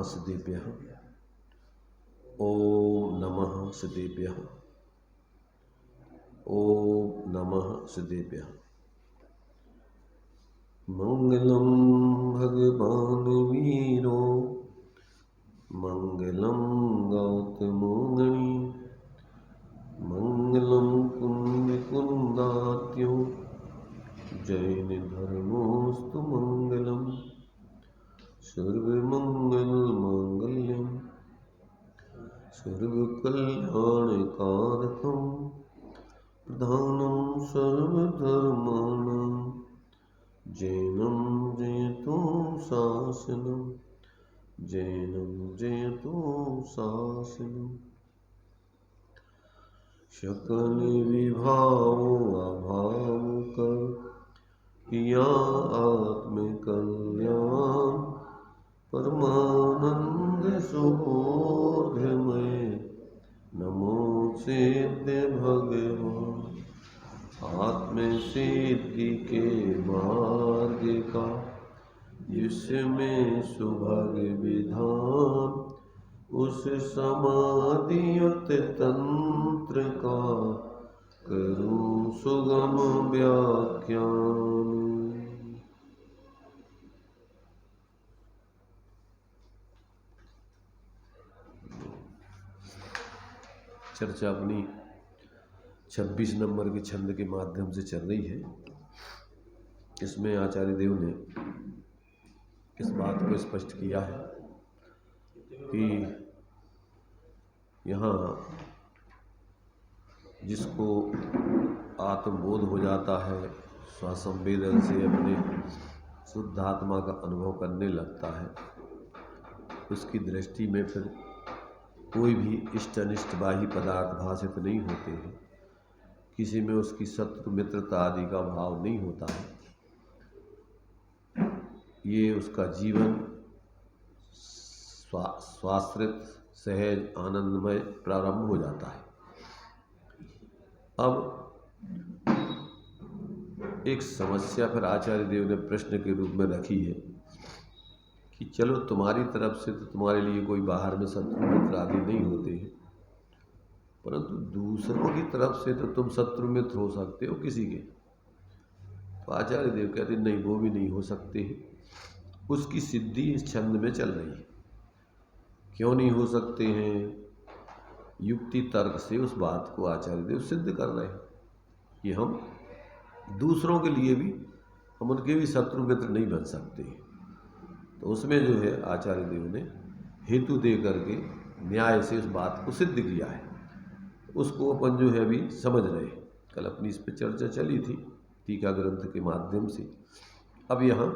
सिद्धेभ्यः। ओम नमः सिद्धेभ्यः। ओम नमः सिद्धेभ्यः। मंगलम भगवान वीरो मंगलम गौतमो गणी मंगलम कुंद कुंदात्यो जैन धर्मोस्तु मंगलम सर्वमंगल मांगल्यम सर्वकल्याणकारकं प्रधानं सर्वधर्माणां जैनं जयतो शासनं जैनं जयतो शासनं। सकल विभावो अभाव कर किया आत्मकल्याण परमानंद सुबोधमय नमो सिद्ध भगवान। आत्म सिद्धि के मार्ग का जिसमें सुभग विधान उस समाधियुत तंत्र का करूं सुगम व्याख्यान। चर्चा अपनी 26 नंबर के छंद के माध्यम से चल रही है। इसमें आचार्य देव ने इस बात को स्पष्ट किया है कि यहाँ जिसको आत्मबोध हो जाता है, स्वसंवेदन से अपने शुद्ध आत्मा का अनुभव करने लगता है, उसकी दृष्टि में फिर कोई भी इष्ट अनिष्ट बाह्य पदार्थ भाषित नहीं होते हैं। किसी में उसकी शत्रु मित्रता आदि का भाव नहीं होता है। ये उसका जीवन स्वाश्रित सहज आनंदमय प्रारंभ हो जाता है। अब एक समस्या फिर आचार्य देव ने प्रश्न के रूप में रखी है कि चलो तुम्हारी तरफ से तो तुम्हारे लिए कोई बाहर में शत्रु मित्र आदि नहीं होते हैं, परंतु दूसरों की तरफ से तो तुम शत्रु मित्र हो सकते हो किसी के। तो आचार्य देव कहते नहीं, वो भी नहीं हो सकते हैं। उसकी सिद्धि इस छंद में चल रही है। क्यों नहीं हो सकते हैं? युक्ति तर्क से उस बात को आचार्य देव सिद्ध कर रहे हैं कि हम दूसरों के लिए भी, हम उनके भी शत्रु मित्र नहीं बन सकते। तो उसमें जो है आचार्य देव ने हेतु दे करके न्याय से उस बात को सिद्ध किया है। उसको अपन जो है अभी समझ रहे हैं। कल अपनी इस पर चर्चा चली थी टीका ग्रंथ के माध्यम से। अब यहाँ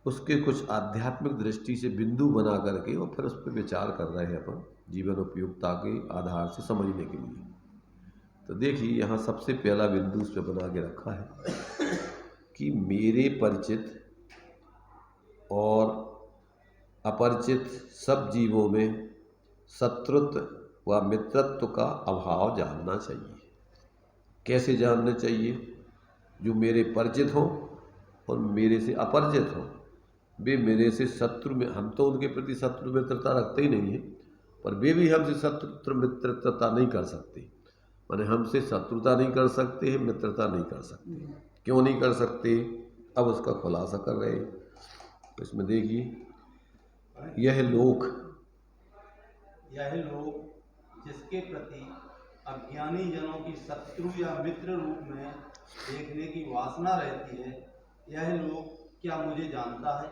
उसके कुछ आध्यात्मिक दृष्टि से बिंदु बना करके और फिर उस पर विचार कर रहे हैं अपन जीवन उपयोगिता के आधार से समझने के लिए। तो देखिए यहाँ सबसे पहला बिंदु उस पर बना के रखा है कि मेरे परिचित और अपरिचित सब जीवों में शत्रुत्व व मित्रत्व का अभाव जानना चाहिए। कैसे जानना चाहिए? जो मेरे परिचित हों और मेरे से अपरिचित हों, वे मेरे से शत्रु में, हम तो उनके प्रति शत्रु मित्रता रखते ही नहीं है, पर वे भी हमसे शत्रु मित्रता नहीं कर सकते। माने हमसे शत्रुता नहीं कर सकते हैं, मित्रता नहीं कर सकते। क्यों नहीं कर सकते? अब उसका खुलासा कर रहे हैं। तो इसमें देखिए, यह लोक जिसके प्रति अज्ञानी जनों की शत्रु या मित्र रूप में देखने की वासना रहती है, यह लोक क्या मुझे जानता है?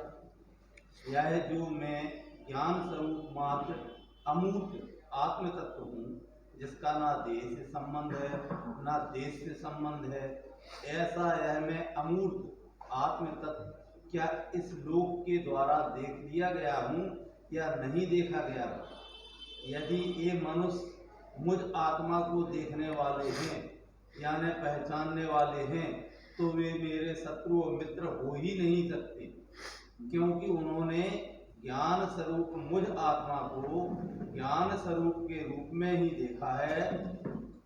यह जो मैं ज्ञान स्वरूप मात्र अमूर्त आत्म तत्व हूँ, जिसका ना देश से संबंध है ना देश से संबंध है, ऐसा यह मैं अमूर्त आत्म तत्व क्या इस लोक के द्वारा देख लिया गया हूँ या नहीं देखा गया? यदि ये मनुष्य मुझ आत्मा को देखने वाले हैं यानी पहचानने वाले हैं, तो वे मेरे शत्रु और मित्र हो ही नहीं सकते, क्योंकि उन्होंने ज्ञान स्वरूप मुझ आत्मा को ज्ञान स्वरूप के रूप में ही देखा है।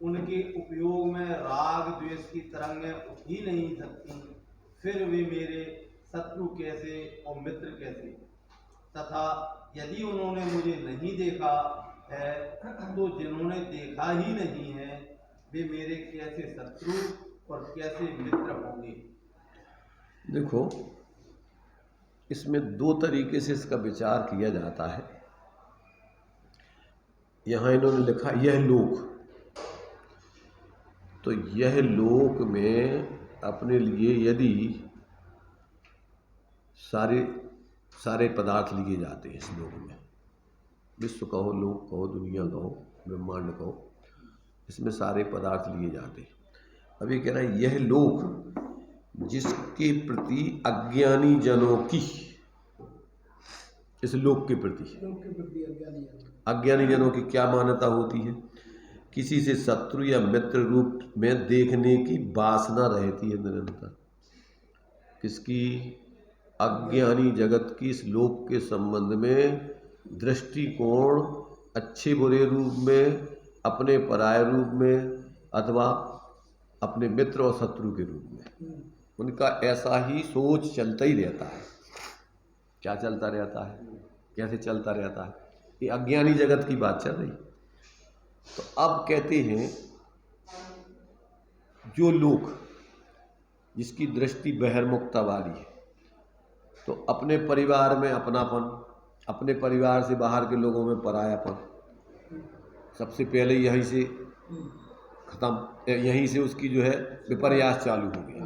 उनके उपयोग में राग द्वेष की तरंगें उठ ही नहीं सकती, फिर वे मेरे शत्रु कैसे और मित्र कैसे? तथा यदि उन्होंने मुझे नहीं देखा है तो जिन्होंने देखा ही नहीं है वे मेरे कैसे शत्रु और कैसे मित्र होंगे। देखो, इसमें दो तरीके से इसका विचार किया जाता है। यहाँ इन्होंने लिखा यह लोक, तो यह लोक में अपने लिए यदि सारे पदार्थ लिए जाते हैं इस लोक में, विश्व कहो, लोक कहो, दुनिया कहो, ब्रह्मांड कहो, इसमें सारे पदार्थ लिए जाते हैं। अब ये कह रहा है यह लोक जिसके प्रति अज्ञानी जनों की, इस लोक के प्रति अज्ञानी जनों की क्या मान्यता होती है? किसी से शत्रु या मित्र रूप में देखने की वासना रहती है निरंतर। किसकी? अज्ञानी जगत की इस लोक के संबंध में दृष्टिकोण अच्छे बुरे रूप में, अपने पराये रूप में, अथवा अपने मित्र और शत्रु के रूप में, उनका ऐसा ही सोच चलता ही रहता है। क्या चलता रहता है? कैसे चलता रहता है? ये अज्ञानी जगत की बात चल रही। तो अब कहते हैं जो लोग जिसकी दृष्टि बहिर्मुखता वाली है, तो अपने परिवार में अपनापन, अपने परिवार से बाहर के लोगों में परायापन, सबसे पहले यहीं से खत्म, यहीं से उसकी जो है विपर्यास चालू हो गया।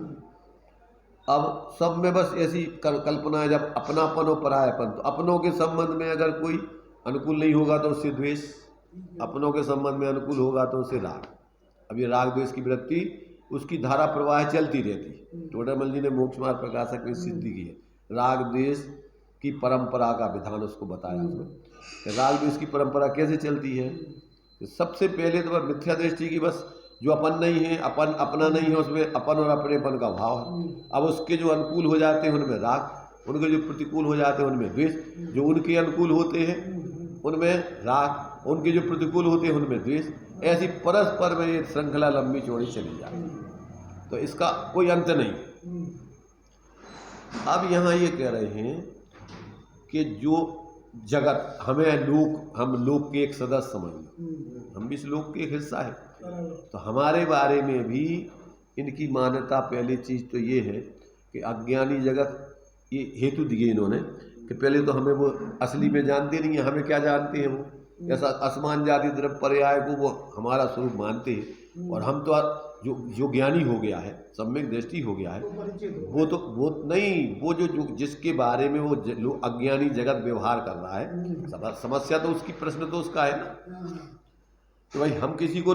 अब सब में बस ऐसी कल्पना है, जब अपनापन और परायापन, तो अपनों के संबंध में अगर कोई अनुकूल नहीं होगा तो उससे द्वेष, अपनों के संबंध में अनुकूल होगा तो उससे राग। अब ये राग द्वेष की वृत्ति, उसकी धारा प्रवाह चलती रहती। टोडरमल जी ने मोक्ष मार्ग प्रकाशक में सिद्धि की है, राग द्वेष की परंपरा का विधान उसको बताया उसमें। राग द्वेष की परंपरा कैसे चलती है? तो सबसे पहले तो मिथ्या दृष्टि की, बस जो अपन नहीं है, अपन अपना नहीं है, उसमें अपन और अपनेपन का भाव है। अब उसके जो अनुकूल हो जाते हैं उनमें राग, उनके जो प्रतिकूल हो जाते हैं उनमें द्वेष, जो उनके अनुकूल होते हैं उनमें राग, उनके जो प्रतिकूल होते हैं उनमें द्वेष। ऐसी परस्पर में ये श्रृंखला लंबी चौड़ी चली जाती, तो इसका कोई अंत नहीं। अब यहाँ ये कह रहे हैं कि जो जगत, हमें लोक, हम लोक के एक सदस्य समझ लो, हम भी इस लोक के एक हिस्सा है, तो हमारे बारे में भी इनकी मान्यता, पहली चीज़ तो ये है कि अज्ञानी जगत, ये हेतु दिए इन्होंने कि पहले तो हमें वो असली में जानते नहीं है, हमें क्या जानते हैं वो ऐसा असमान जाति द्रव्य पर्याय को वो हमारा स्वरूप मानते हैं। और हम तो जो ज्ञानी हो गया है, सम्यक दृष्टि हो गया है, वो नहीं, वो जो जिसके बारे में वो अज्ञानी जगत व्यवहार कर रहा है, समस्या तो उसकी, प्रश्न तो उसका है ना। तो भाई हम किसी को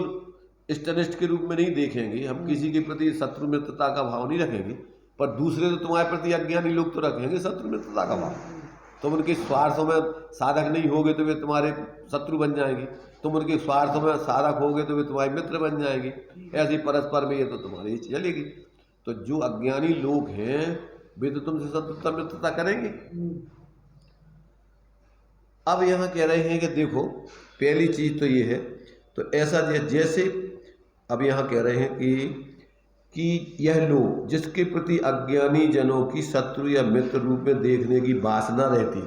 इष्टनिष्ठ के रूप में नहीं देखेंगे, हम किसी के प्रति शत्रु मित्रता का भाव नहीं रखेंगे, पर दूसरे तो तुम्हारे प्रति अज्ञानी लोग तो रखेंगे शत्रु मित्रता का भाव। तुम उनके स्वार्थों में साधक नहीं होगे तो वे तुम्हारे शत्रु बन जाएंगे, तुम उनके स्वार्थों में साधक होगे तो वे तुम्हारे मित्र बन जाएंगे। ऐसी परस्पर में ये तो तुम्हारी ही चलेगी। तो जो अज्ञानी लोग हैं वे तो तुमसे शत्रुता मित्रता करेंगे। अब यहाँ कह रहे हैं कि देखो, पहली चीज तो ये है, तो ऐसा जैसे अब यहाँ कह रहे हैं कि यह लोग जिसके प्रति अज्ञानी जनों की शत्रु या मित्र रूप में देखने की वासना रहती,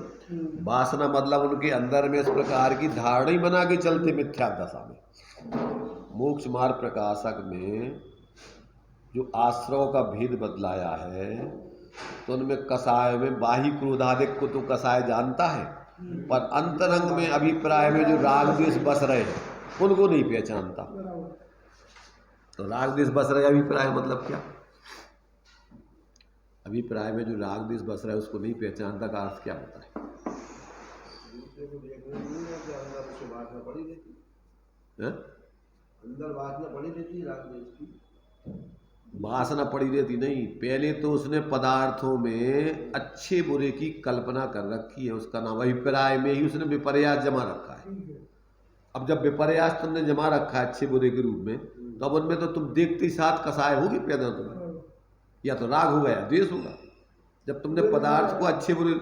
वासना मतलब उनके अंदर में इस प्रकार की धारणा ही बना के चलते मिथ्या दशा में। मोक्ष मार्ग प्रकाशक में जो आश्रव का भेद बतलाया है, तो उनमें कसाय में बाही क्रोधादिक को तो कसाय जानता है, पर अंतरंग में अभिप्राय में जो राग द्वेष बस रहे हैं उनको नहीं पहचानता। तो राग द्वेष बस रहे अभिप्राय मतलब क्या? अभिप्राय में जो राग द्वेष बस रहा है उसको नहीं पहचानता का अर्थ क्या होता है? अंदर वासना पड़ी रहती, राग द्वेष की वासना पड़ी रहती नहीं, पहले तो उसने पदार्थों में अच्छे बुरे की कल्पना कर रखी है, उसका नाम अभिप्राय में ही उसने विपर्यास जमा रखा है। अब जब विपर्यास तुमने जमा रखा है अच्छे बुरे के रूप में, तो अब उनमें तो तुम देखते ही साथ कसाय होगी पैदा, तुम्हें या तो राग होगा या द्वेष होगा। जब तुमने पदार्थ को अच्छे बुरे,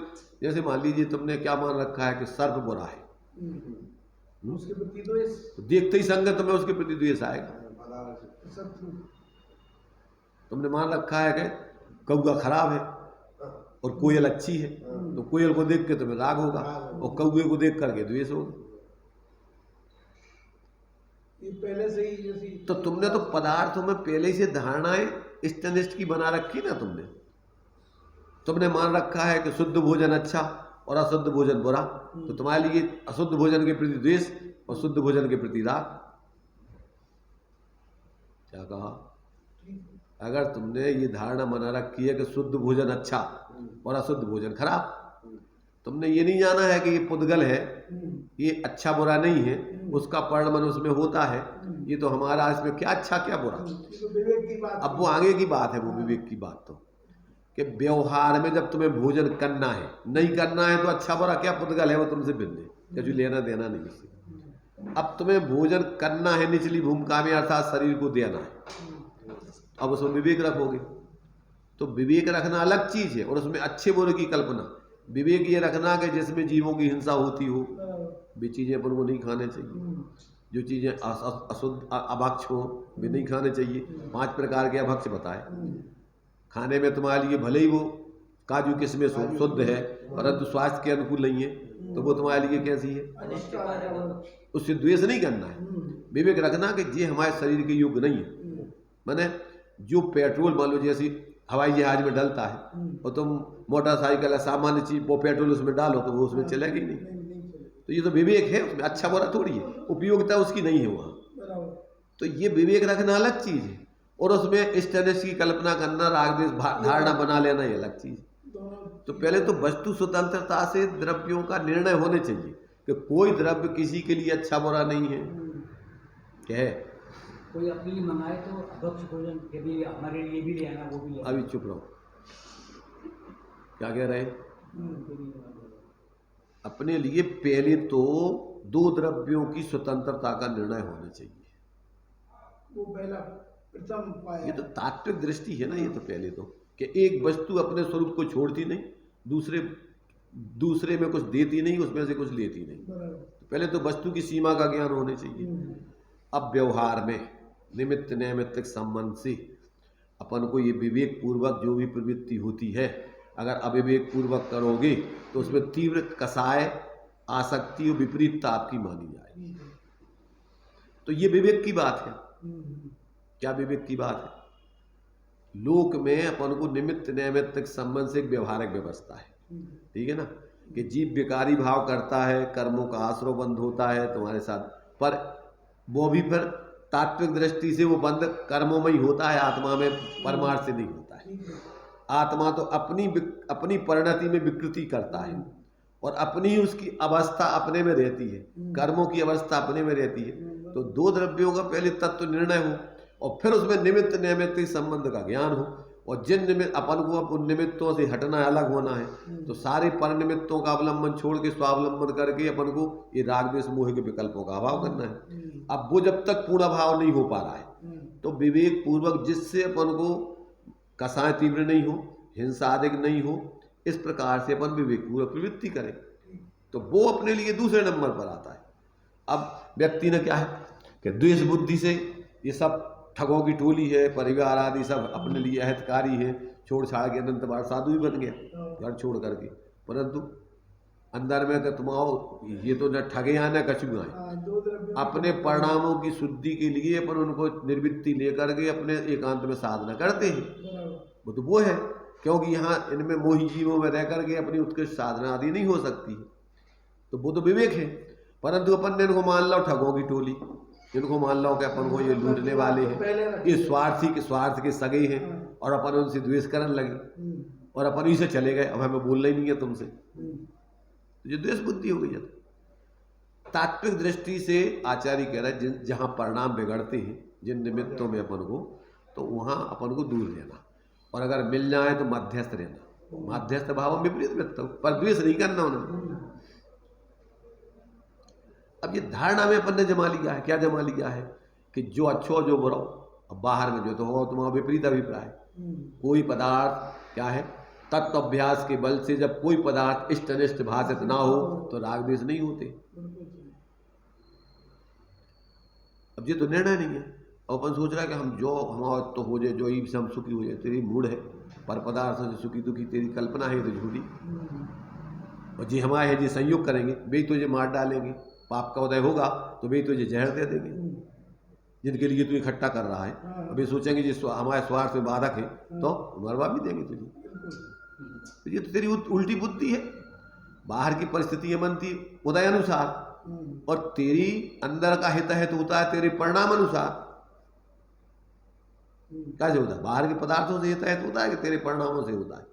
जैसे मान लीजिए तुमने क्या मान रखा है कि सर्प बुरा है, उसके प्रति द्वेष, तो देखते ही संगत में उसके प्रति द्वेष आएगा। तुमने मान रखा है कि कौआ खराब है, और कोयल अच्छी है तो कोयल को देख के तुम्हें राग होगा और कौवे को देख करके द्वेष होगा। ये पहले से ही जैसी तो तुमने तो पदार्थों में पहले से धारणाएं इष्टनिष्ठ की बना रखी ना। तुमने मान रखा है कि शुद्ध भोजन अच्छा और अशुद्ध भोजन बुरा, तो तुम्हारे लिए अशुद्ध भोजन के प्रति द्वेष और शुद्ध भोजन के प्रति राग। क्या कहा? अगर तुमने ये धारणा बना रखी है कि शुद्ध भोजन अच्छा और अशुद्ध भोजन खराब, तुमने ये नहीं जाना है कि ये पुद्गल है, ये अच्छा बुरा नहीं है, उसका परिणाम उसमें होता है, ये तो हमारा इसमें क्या अच्छा क्या बुरा। तो विवेक की बात। अब वो आगे की बात है, वो विवेक की बात तो कि व्यवहार में जब तुम्हें भोजन करना है, नहीं करना है तो अच्छा बुरा क्या पुद्गल है, वो तुमसे भिन्न है, कुछ लेना देना नहीं इससे। अब तुम्हें भोजन करना है निचली भूमिका में, अर्थात शरीर को देना है, अब उसमें विवेक रखोगे। तो विवेक रखना अलग चीज है, और उसमें अच्छे बुरे की कल्पना। विवेक ये रखना कि जिसमें जीवों की हिंसा होती हो, वे चीजें अपन को नहीं खाने चाहिए, जो चीजें अशुद्ध अभक्ष हो वे नहीं खाने चाहिए। 5 प्रकार के अभक्ष बताए। खाने में तुम्हारे लिए भले ही वो काजू किस्में शुद्ध है परंतु स्वास्थ्य के अनुकूल नहीं है, तो वो तुम्हारे लिए कैसी है, उससे द्वेष नहीं करना है। विवेक रखना कि ये हमारे शरीर के योग्य नहीं है। माने जो पेट्रोल मान लो जैसे हवाई जहाज में डलता है और तुम मोटरसाइकिल या सामान्य चीज वो पेट्रोल उसमें डालो तो वो उसमें चलेगी नहीं। तो ये तो विवेक है, उसमें अच्छा बुरा थोड़ी है, उपयोगिता उसकी नहीं है वहाँ। तो ये विवेक रखना अलग चीज है, और उसमें इस तरह की कल्पना करना, राग द्वेष धारणा बना लेना ये अलग चीज। तो पहले तो वस्तु स्वतंत्रता से द्रव्यों का निर्णय होने चाहिए कि कोई द्रव्य किसी के लिए अच्छा बुरा नहीं है। क्या है, कोई अपने लिए मंगाए तो अभक्ष भोजन के भी हमारे लिए भी ले आना, वो भी ले आना। अभी चुप रहो, क्या कह रहे हैं? अपने लिए पहले तो 2 द्रव्यों की स्वतंत्रता का निर्णय होना चाहिए। वो पहला प्रथम पाया। ये तो तात्विक दृष्टि है ना। ये तो पहले तो कि एक वस्तु अपने स्वरूप को छोड़ती नहीं, दूसरे में कुछ देती नहीं, उसमें से कुछ लेती नहीं। तो पहले तो वस्तु की सीमा का ज्ञान होने चाहिए। अब व्यवहार में निमित्त नैमित्तिक संबंध से अपन को ये विवेक पूर्वक जो भी प्रवृत्ति होती है, अगर अविवेक पूर्वक करोगे तो उसमें तीव्र कसाय, आसक्ति और विपरीतता आपकी मानी जाएगी। तो ये विवेक की बात है। क्या विवेक की बात है? लोक में अपन को निमित्त नैमित्तिक संबंध से एक व्यवहारिक व्यवस्था है, ठीक है ना, कि जीव विकारी भाव करता है, कर्मों का आश्रय बंध होता है तुम्हारे साथ, पर वो भी फिर तात्विक दृष्टि से वो बंध कर्मों में ही होता है, आत्मा में परमार्थ से नहीं होता है। आत्मा तो अपनी परिणति में विकृति करता है और अपनी ही उसकी अवस्था अपने में रहती है, कर्मों की अवस्था अपने में रहती है। तो 2 द्रव्यों का पहले तत्व निर्णय हो और फिर उसमें निमित्त नैमित्तिक संबंध का ज्ञान हो, और जिन निमित्त अपन को उन निमित्तों से हटना है, अलग होना है, तो सारे पर निमित्तों का अवलंबन छोड़ के स्वावलंबन करके अपन को ये राग द्वेष मोह के विकल्पों का अभाव करना है। अब वो जब तक पूर्ण भाव नहीं हो पा रहा है तो विवेक पूर्वक जिससे अपन को कसाय तीव्र नहीं हो, हिंसा अधिक नहीं हो, इस प्रकार से अपन विवेक पूर्वक प्रवृत्ति करें तो वो अपने लिए दूसरे नंबर पर आता है। अब व्यक्ति ने क्या है कि द्वेष बुद्धि से ये सब ठगों की टोली है, परिवार आदि सब अपने लिए अहितकारी है, छोड़ छाड़ के अनंत बार साधु ही बन गया घर छोड़ करके, परंतु अंदर में कि तुम आओ ये तो न ठगे आए न कछु आए। अपने परिणामों की शुद्धि के लिए अपन उनको निर्वृत्ति लेकर के अपने एकांत में साधना करते हैं। वो है, क्योंकि यहाँ इनमें मोही जीवों में रह करके अपनी उत्कृष्ट साधना आदि नहीं हो सकती, तो वो तो विवेक है। परंतु अपन ने इनको मान लो ठगों की टोली, इनको मान लो कि अपन को ये लूटने वाले हैं, ये स्वार्थ के सगे हैं, और अपन उनसे द्वेष करने लगे और अपन ही से चले गए, अब हमें बोलना ही नहीं है तुमसे, तो ये द्वेष बुद्धि हो गई है। तात्विक दृष्टि से आचार्य कह रहा है जहाँ परिणाम बिगड़ते हैं जिन निमित्तों में अपन को, तो वहाँ अपन को दूर रहना, और अगर मिल जाए तो मध्यस्थ रहना। मध्यस्थ भाव विपरीत व्यक्त हो, पर द्वेष नहीं करना उन्होंने। अब ये धारणा में अपन ने जमा लिया है, क्या जमा लिया है कि जो अच्छो जो बुरा, अब बाहर में जो तो होगा तुम्हारा विपरीत अभिप्राय। कोई पदार्थ क्या है, तत्व अभ्यास के बल से जब कोई पदार्थ इष्ट अनिष्ट भाषित ना हो तो राग द्वेष नहीं होते। अब ये तो निर्णय नहीं है, और अपन सोच रहा है कि हम जो हमारा तो हो जाए, जो ही से हम सुखी हो जाए, तेरी मूड है। पर पदार्थों से सुखी दुखी तेरी कल्पना है तो झूठी, और जी हमारे है जी संयोग करेंगे वे तुझे मार डालेंगे, पाप का उदय होगा तो वे तुझे जहर दे देंगे, जिनके लिए तू इकट्ठा कर रहा है अभी सोचेंगे जी हमारे स्वार्थ में बाधक है तो मरवा भी देंगे तुझे। तो ये तो तेरी उल्टी बुद्धि है, बाहर की परिस्थितियां बनती उदय अनुसार और तेरी अंदर का हित है तो होता है तेरे परिणाम अनुसार। कैसे होता है? बाहर के पदार्थों से हित है तो होता है कि तेरे परिणामों से होता है।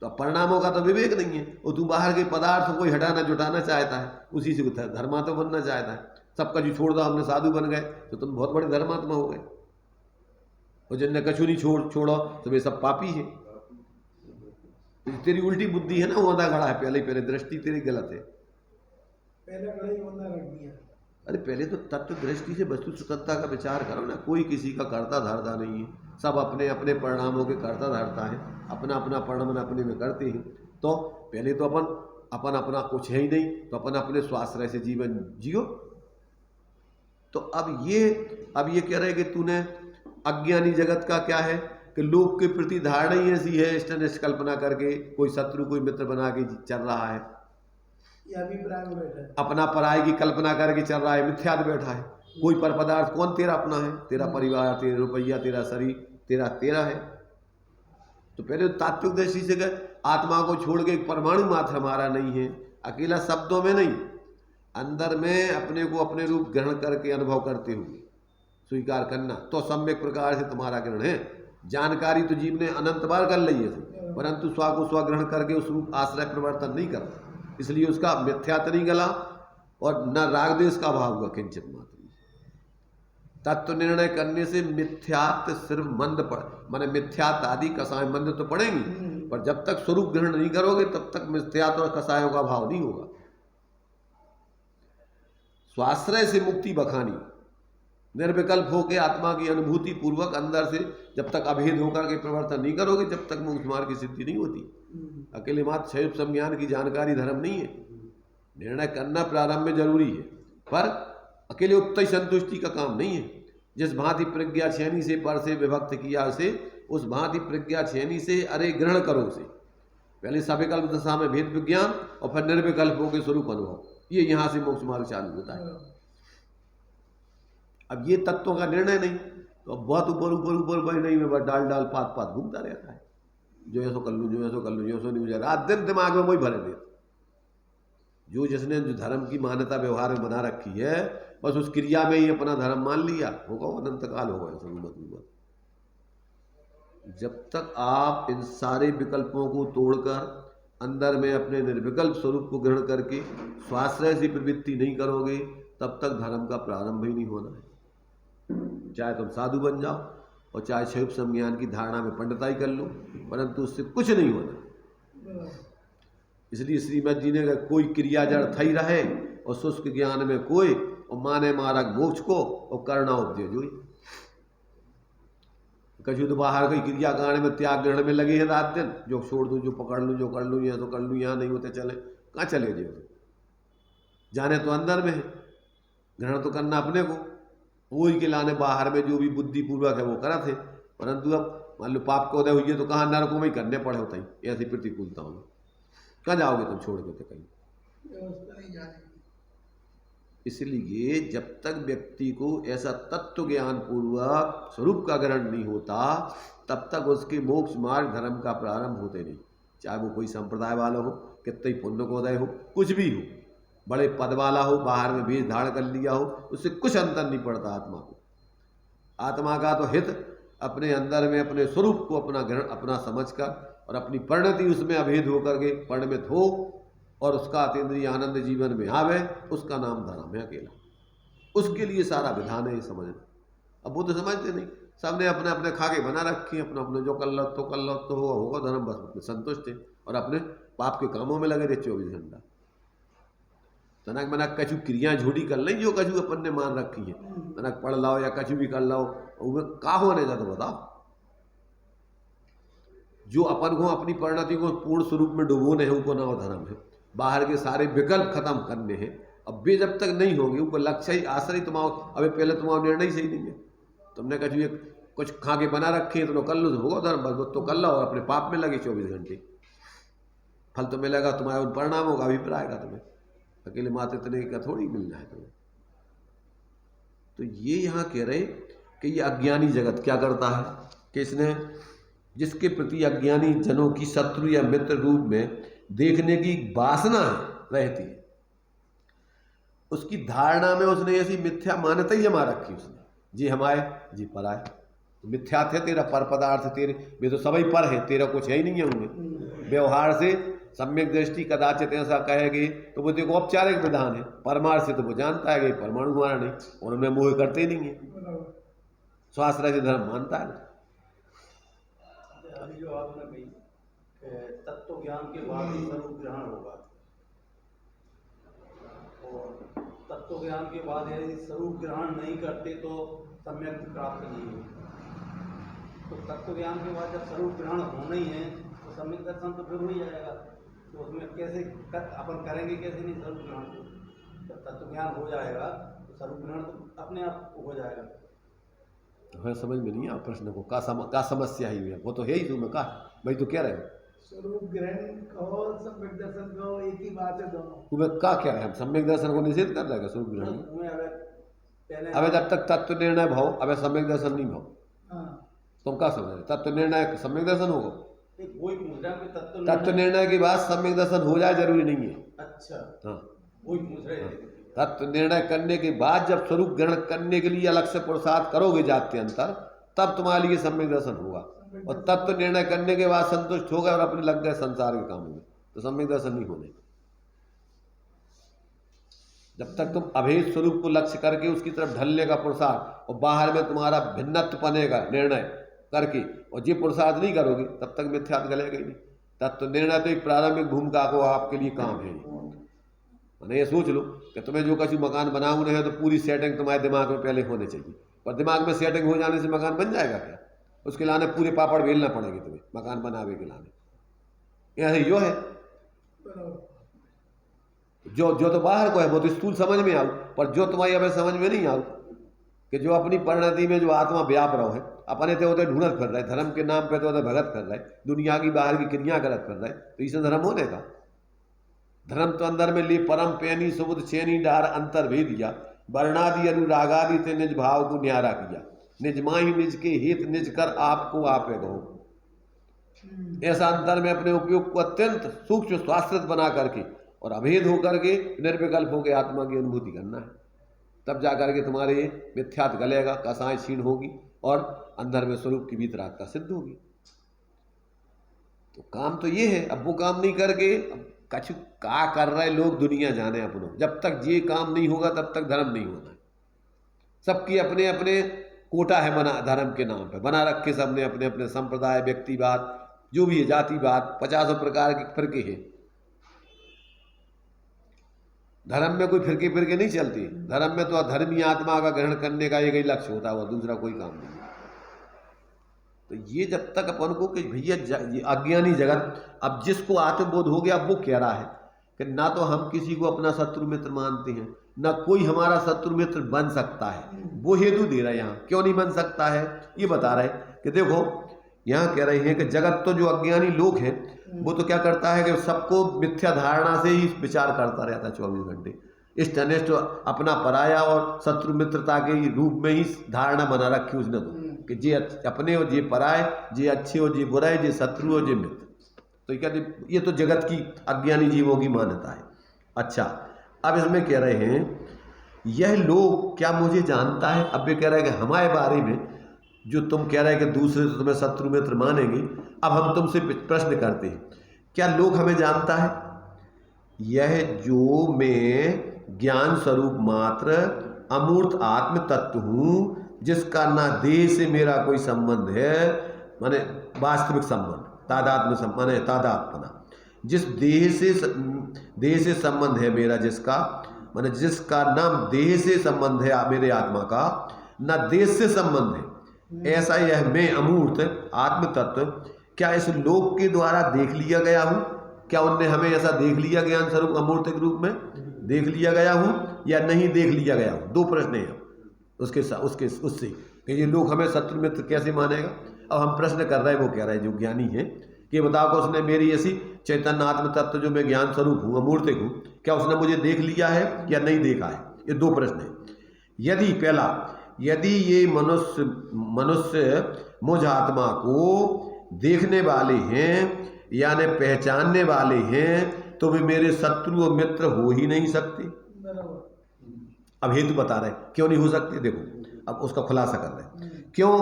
तो परिणामों का तो विवेक नहीं है, और तू बाहर के पदार्थ को हटाना जुटाना चाहता है, उसी से धर्मा तो बनना चाहता है। सबका जो छोड़ दो, हमने साधु बन गए तो तुम बहुत बड़े धर्मात्मा हो गए, और जिनने कछु नहीं छोड़ो तो वे सब पापी है। तेरी उल्टी बुद्धि है ना, वो आधा खड़ा है, पहले दृष्टि तेरी गलत है। अरे पहले तो तत्व दृष्टि से वस्तु स्वतंत्रता का विचार करो ना। कोई किसी का कर्ता धरता नहीं है, सब अपने अपने परिणामों के कर्ता धरता है, अपना अपना परिणाम अपने में करते हैं। तो पहले तो अपन अपना कुछ है ही नहीं, तो अपन अपने स्वास्थ्य से जीवन जियो। तो अब ये कह रहे कि तूने अज्ञानी जगत का क्या है कि लोग के प्रति धारणा ही ऐसी है, इष्टनिष्ट कल्पना करके कोई शत्रु कोई मित्र बना के चल रहा है, अपना पराये की कल्पना करके चल रहा है, मिथ्यात बैठा है। कोई पर पदार्थ कौन तेरा अपना है? तेरा परिवार, तेरा रुपया, तेरा शरीर तेरा है। तो पहले तात्विक दृष्टि से गए, आत्मा को छोड़ के एक परमाणु मात्र हमारा नहीं है, अकेला शब्दों में नहीं, अंदर में अपने को अपने रूप ग्रहण करके अनुभव करते हुए स्वीकार करना तो सम्यक प्रकार से तुम्हारा ग्रहण है। जानकारी तो जीव ने अनंत बार कर ली है, परंतु स्व को स्व ग्रहण करके उस रूप आश्रय परिवर्तन नहीं करता, इसलिए उसका मिथ्यात्व नहीं गला और न राग द्वेष का अभाव हुआ किंचित मात्र। तत्व निर्णय करने से मिथ्यात्व सिर्फ मंद माने मिथ्यात्व आदि कसाय मंद तो पड़ेंगी, पर जब तक स्वरूप ग्रहण नहीं करोगे तब तक मिथ्यात्व और कसायों का भाव नहीं होगा। स्वाश्रय से मुक्ति बखानी, निर्विकल्प होकर आत्मा की अनुभूति पूर्वक अंदर से जब तक अभेद होकर के प्रवर्तन नहीं करोगे तब तक मोक्ष मार्ग की सिद्धि नहीं होती। अकेले मात्र क्षय संज्ञान की जानकारी धर्म नहीं है, निर्णय करना प्रारंभ में जरूरी है, पर अकेले उक्त संतुष्टि का काम नहीं है। जिस भांति प्रज्ञा छेनी से पर से विभक्त किया उसे, उस भांति प्रज्ञा छेनी से अरे ग्रहण करो उसे। पहले सविकल्प दशा में भेद विज्ञान और फिर निर्विकल्प हो के स्वरूप अनुभव, ये यहाँ से मोक्ष मार्ग चालू होता है। अब ये तत्वों का निर्णय नहीं तो बहुत ऊपर नहीं में डाल पात घूमता रहता है, जो ऐसो कर लूँ जो ऐसो कर लूँ जो ऐसो नहीं हो जाए, रात दिन दिमाग में वही भरे रहते। जो जिसने जो धर्म की मान्यता व्यवहार में बना रखी है बस उस क्रिया में ही अपना धर्म मान लिया, होगा अनंत काल होगा ऐसा मत। जब तक आप इन सारे विकल्पों को तोड़कर अंदर में अपने निर्विकल्प स्वरूप को ग्रहण करके स्वाश्रय से प्रवृत्ति नहीं करोगे तब तक धर्म का प्रारंभ ही नहीं होना है। चाहे तुम साधु बन जाओ और चाहे क्षय संज्ञान की धारणा में पंडिताई कर लो, परंतु उससे कुछ नहीं होना। इसलिए श्रीमद जी ने कहा कोई क्रिया जड़ थई रहे और शुष्क ज्ञान में कोई, और माने मारक मोक्ष को और करना उपजे जो कछु तो बाहर कोई क्रिया करने में त्याग ग्रहण में लगे हैं रात दिन, जो छोड़ दूं जो पकड़ लूं जो कर लूं या तो कर लूं, यहाँ नहीं होते चले कहाँ चले जाए, जाने तो अंदर में है, ग्रहण तो करना अपने को, वही के लाने बाहर में जो भी बुद्धि पूर्वक है वो करा थे, परंतु अब मान लो पाप को उदय हुई है तो कहाँ नरकों में ही करने पड़े होता ही, ऐसी प्रतिकूलता होगी, कहाँ जाओगे तुम छोड़ के तो कहीं। इसलिए जब तक व्यक्ति को ऐसा तत्व ज्ञान पूर्वक स्वरूप का ग्रहण नहीं होता तब तक उसके मोक्ष मार्ग धर्म का प्रारंभ होते नहीं। चाहे वो कोई संप्रदाय वाला हो, कितना ही पुण्य को उदय हो, कुछ भी हो, बड़े पद वाला हो, बाहर में वेश धारण कर लिया हो, उससे कुछ अंतर नहीं पड़ता आत्मा को। आत्मा का तो हित अपने अंदर में अपने स्वरूप को अपना ग्रहण अपना समझकर और अपनी परिणति उसमें अभेद होकर के परिणमित हो और उसका अतीन्द्रिय आनंद जीवन में आवे, उसका नाम धर्म है अकेला। उसके लिए सारा विधान है ये समझना। अब वो तो समझते नहीं, सबने अपने अपने खाके बना रखी है, अपना अपने जो कर लो तो होगा धर्म, बस संतुष्ट है और अपने पाप के कामों में लगे रहे 24 घंटा। तनक मनक कछु क्रिया झूठी कर लें जो कछु अपन ने मान रखी है, तनक पढ़ लाओ या कछु भी कर लाओ, वह का होने जाता बताओ। जो अपन को अपनी परिणति को पूर्ण स्वरूप में डुबोने हैं उनको ना धर्म है। बाहर के सारे विकल्प खत्म करने हैं, अब वे जब तक नहीं होंगे ऊपर लक्ष्य ही आश्रय तुम्हारा, अबे पहले तुम्हारा निर्णय सही नहीं है, तुमने कछु एक कुछ खा के बना रखे तो कर लो, तो होगा धर्म, बस तो कर लो और अपने पाप में लगे 24 घंटे। फल तो मिलेगा, तुम्हारा परिणाम होगा, अभिप्राय का तुम्हें, अकेले मात्र इतने का थोड़ी मिलना है तुम्हें। तो ये यहाँ कह रहे कि ये अज्ञानी जगत क्या करता है कि इसने जिसके प्रति अज्ञानी जनों की शत्रु या मित्र रूप में देखने की वासना रहती है, उसकी धारणा में उसने ऐसी मिथ्या मान्यता ही जमा रखी उसने, जी हमारे जी पर आए, तो मिथ्या थे तेरा पर पदार्थ तेरे, वे तो सभी पर है, तेरा कुछ है ही नहीं है उनमें। व्यवहार से सम्यक दृष्टि कदाचित ऐसा कहेगी तो वो देखो औपचारिक विधान है, परमार्थ से तो वो जानता है कि परमाणु हमारा नहीं, और उनमें मोह करते नहीं है, स्वास्थ्य धर्म मानता है। अभी जो आपने कही तत्व ज्ञान के बाद ही स्वरूप ग्रहण होगा, और तत्व ज्ञान के बाद यदि स्वरूप ग्रहण नहीं करते तो सम्यक प्राप्त नहीं होगा। तो तत्व ज्ञान के बाद जब स्वरूप ग्रहण होना ही है तो सम्यक दर्शन तो फिर हो ही जाएगा, तो उसमें कैसे अपन करेंगे कैसे नहीं स्वरूप ग्रहण को? जब तत्व ज्ञान हो जाएगा तो स्वरूप ग्रहण तो अपने आप हो जाएगा। हमें समझ में नहीं आया प्रश्न को, का समस्या ही है, वो तो है ही, तुम्हें कहा भाई तो कह रहे हो स्वरूप ग्रहण कहो सम्यक दर्शन कहो एक ही बात है दोनों। तुम्हें क्या कह रहे हैं, सम्यक दर्शन को निषेध कर रहेगा स्वरूप ग्रहण? अबे जब तक तत्व निर्णय भाव, अबे सम्यक दर्शन नहीं भाव, तुम क्या समझ रहे? तत्व निर्णय सम्यक दर्शन होगा, तत्व निर्णय के बाद सम्यक दर्शन हो जाए जरूरी नहीं है। अच्छा, हाँ, वही पूछ रहे थे। तत्व निर्णय करने के बाद जब स्वरूप ग्रहण करने के लिए अलग से पुरुषार्थ करोगे जाति अंतर, तब तुम्हारे लिए सम्यक दर्शन होगा, और तत्व निर्णय करने के बाद संतुष्ट हो गए और अपने लग गए संसार के कामों में, तो सम्यक दर्शन नहीं होने। जब तक तुम अभेद स्वरूप को लक्ष्य करके उसकी तरफ ढलने का पुरुषार्थ और बाहर में तुम्हारा भिन्नत्व बनेगा निर्णय करके, और ये पुरुषार्थ नहीं करोगे तब तक मिथ्यात्व गलेगा ही नहीं। तत्व निर्णय तो एक प्रारंभिक भूमिका को आपके लिए काम है। मैंने ये सोच लो कि तुम्हें जो कछु मकान बनाना है तो पूरी सेटिंग तुम्हारे दिमाग में पहले होने चाहिए, पर दिमाग में सेटिंग हो जाने से मकान बन जाएगा क्या? उसके लाने पूरे पापड़ बेलना पड़ेंगे तुम्हें मकान बनावे के लाने। ऐसे यो है जो तो बाहर को है वो तो स्थूल समझ में आओ, पर जो तुम्हारी अब समझ में नहीं आओ कि जो अपनी परिणति में जो आत्मा व्याप रहो है, अपने तो उधर ढूंढत कर रहे, धर्म के नाम पे तो उधर भगत कर रहे, दुनिया की बाहर की क्रिया गलत कर रहे, तो इसे धर्म होने का? धर्म तो अंदर में ली परम पैनी सुबुद चैनी डार अंतर भेद दिया, वर्णादि अनुरागादि ते निज भाव को न्यारा किया, निज माही निज के हित निज कर आपको आपे कहो। ऐसा अंतर में अपने उपयोग को अत्यंत सूक्ष्म स्वास्थ्य बना करके और अभेद होकर के निर्विकल्प होकर आत्मा की अनुभूति करना है, तब जाकर के तुम्हारे मिथ्यात्व गलेगा, कसाएं क्षीण होगी और अंदर में स्वरूप की भीतरात्मा सिद्ध होगी। तो काम तो ये है। अब वो काम नहीं करके कछु क्या कर रहे लोग दुनिया जाने अपनों, जब तक ये काम नहीं होगा तब तक धर्म नहीं होना। सबकी अपने अपने कोटा है बना धर्म के नाम पे बना रखे, सबने अपने अपने संप्रदाय, व्यक्तिवाद, जो भी है जातिवाद, 50 प्रकार के फिरके हैं। धर्म में कोई फिरके नहीं चलती। धर्म में तो धर्मी आत्मा का ग्रहण करने का एक ही लक्ष्य होता है, वो दूसरा कोई काम नहीं। तो ये जब तक अपन को कि भैया अज्ञानी जगत, अब जिसको आत्मबोध हो गया वो कह रहा है कि ना तो हम किसी को अपना शत्रु मित्र मानते हैं, ना कोई हमारा शत्रु मित्र बन सकता है। वो हेतु दे रहा है यहाँ, क्यों नहीं बन सकता है ये बता रहे कि देखो यहाँ कह रहे हैं कि जगत तो जो अज्ञानी लोग हैं वो तो क्या करता है कि सबको मिथ्या धारणा से ही विचार करता रहता है 24 घंटे। इष्ट अनिष्ट अपना पराया और शत्रु मित्रता के रूप में ही धारणा बना रखी उसने तो, कि जे अपने और जे पराए, जे अच्छे और जे बुराए, जे शत्रु और जे मित्र। तो कहते ये तो जगत की अज्ञानी जीवों की मान्यता है। अच्छा, अब इसमें कह रहे हैं यह लोग क्या मुझे जानता है। अब ये कह रहे हैं कि हमारे बारे में जो तुम कह रहे हैं कि दूसरे तो तुम्हें शत्रु मित्र मानेंगे, अब हम तुमसे प्रश्न करते हैं क्या लोग हमें जानता है? यह जो मैं ज्ञान स्वरूप मात्र अमूर्त आत्म तत्व हूँ, जिसका ना देह से मेरा कोई संबंध है, माने वास्तविक संबंध, तादात्म्य संबंध, माने तादात्मना, जिस देह से संबंध है मेरा, जिसका माने जिसका नाम देह से संबंध है मेरे आत्मा का, ना देश से संबंध है, ऐसा यह मैं अमूर्त आत्म तत्व क्या इस लोक के द्वारा देख लिया गया हूँ? क्या उनने हमें ऐसा देख लिया ज्ञान स्वरूप अमूर्त के रूप में देख लिया गया हूँ या नहीं देख लिया गया हूँ? दो प्रश्न हैं। उससे कि ये लोग हमें शत्रु मित्र कैसे मानेगा। अब हम प्रश्न कर रहे हैं, वो कह रहा है जो ज्ञानी है कि बताओ कि उसने मेरी ऐसी चैतन्य आत्म तत्व जो मैं ज्ञान स्वरूप हूँ, अमूर्तिक हूँ, क्या उसने मुझे देख लिया है या नहीं देखा है। ये दो प्रश्न है। यदि पहला, यदि ये मनुष्य मुझ आत्मा को देखने वाले हैं यानी पहचानने वाले हैं तो वे मेरे शत्रु और मित्र हो ही नहीं सकते। अब हेतु बता रहे हैं क्यों नहीं हो सकते। देखो अब उसका खुलासा कर रहे हैं। क्यों?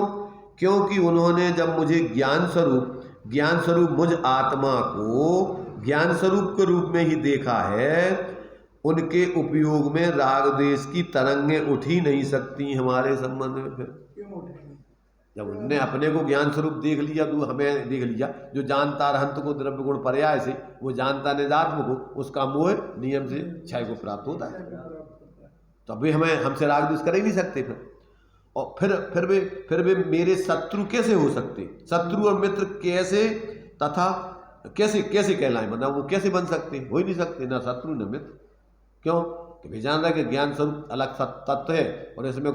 क्योंकि उन्होंने जब मुझे ज्ञान स्वरूप मुझ आत्मा को ज्ञान स्वरूप के रूप में ही देखा है, उनके उपयोग में राग द्वेष की तरंगें उठ ही नहीं सकती हमारे संबंध में। फिर क्यों उठेंगे? जब उनने अपने को ज्ञान स्वरूप देख लिया तो हमें देख लिया। जो जानता अरहंत को द्रव्य गुण पर्याय से, वो जानता निजात्म को, उसका मोह नियम से क्षय को प्राप्त होता है। तो अभी हमें हमसे राग द्वेष कर ही नहीं सकते। और फिर वे मेरे शत्रु कैसे हो सकते? शत्रु और मित्र कैसे तथा कैसे कहलाए, मतलब वो कैसे बन सकते? हो ही नहीं सकते, ना शत्रु न मित्र। क्यों? कि वे जान रहा है कि ज्ञान स्वरूप अलग तत्व है और इसमें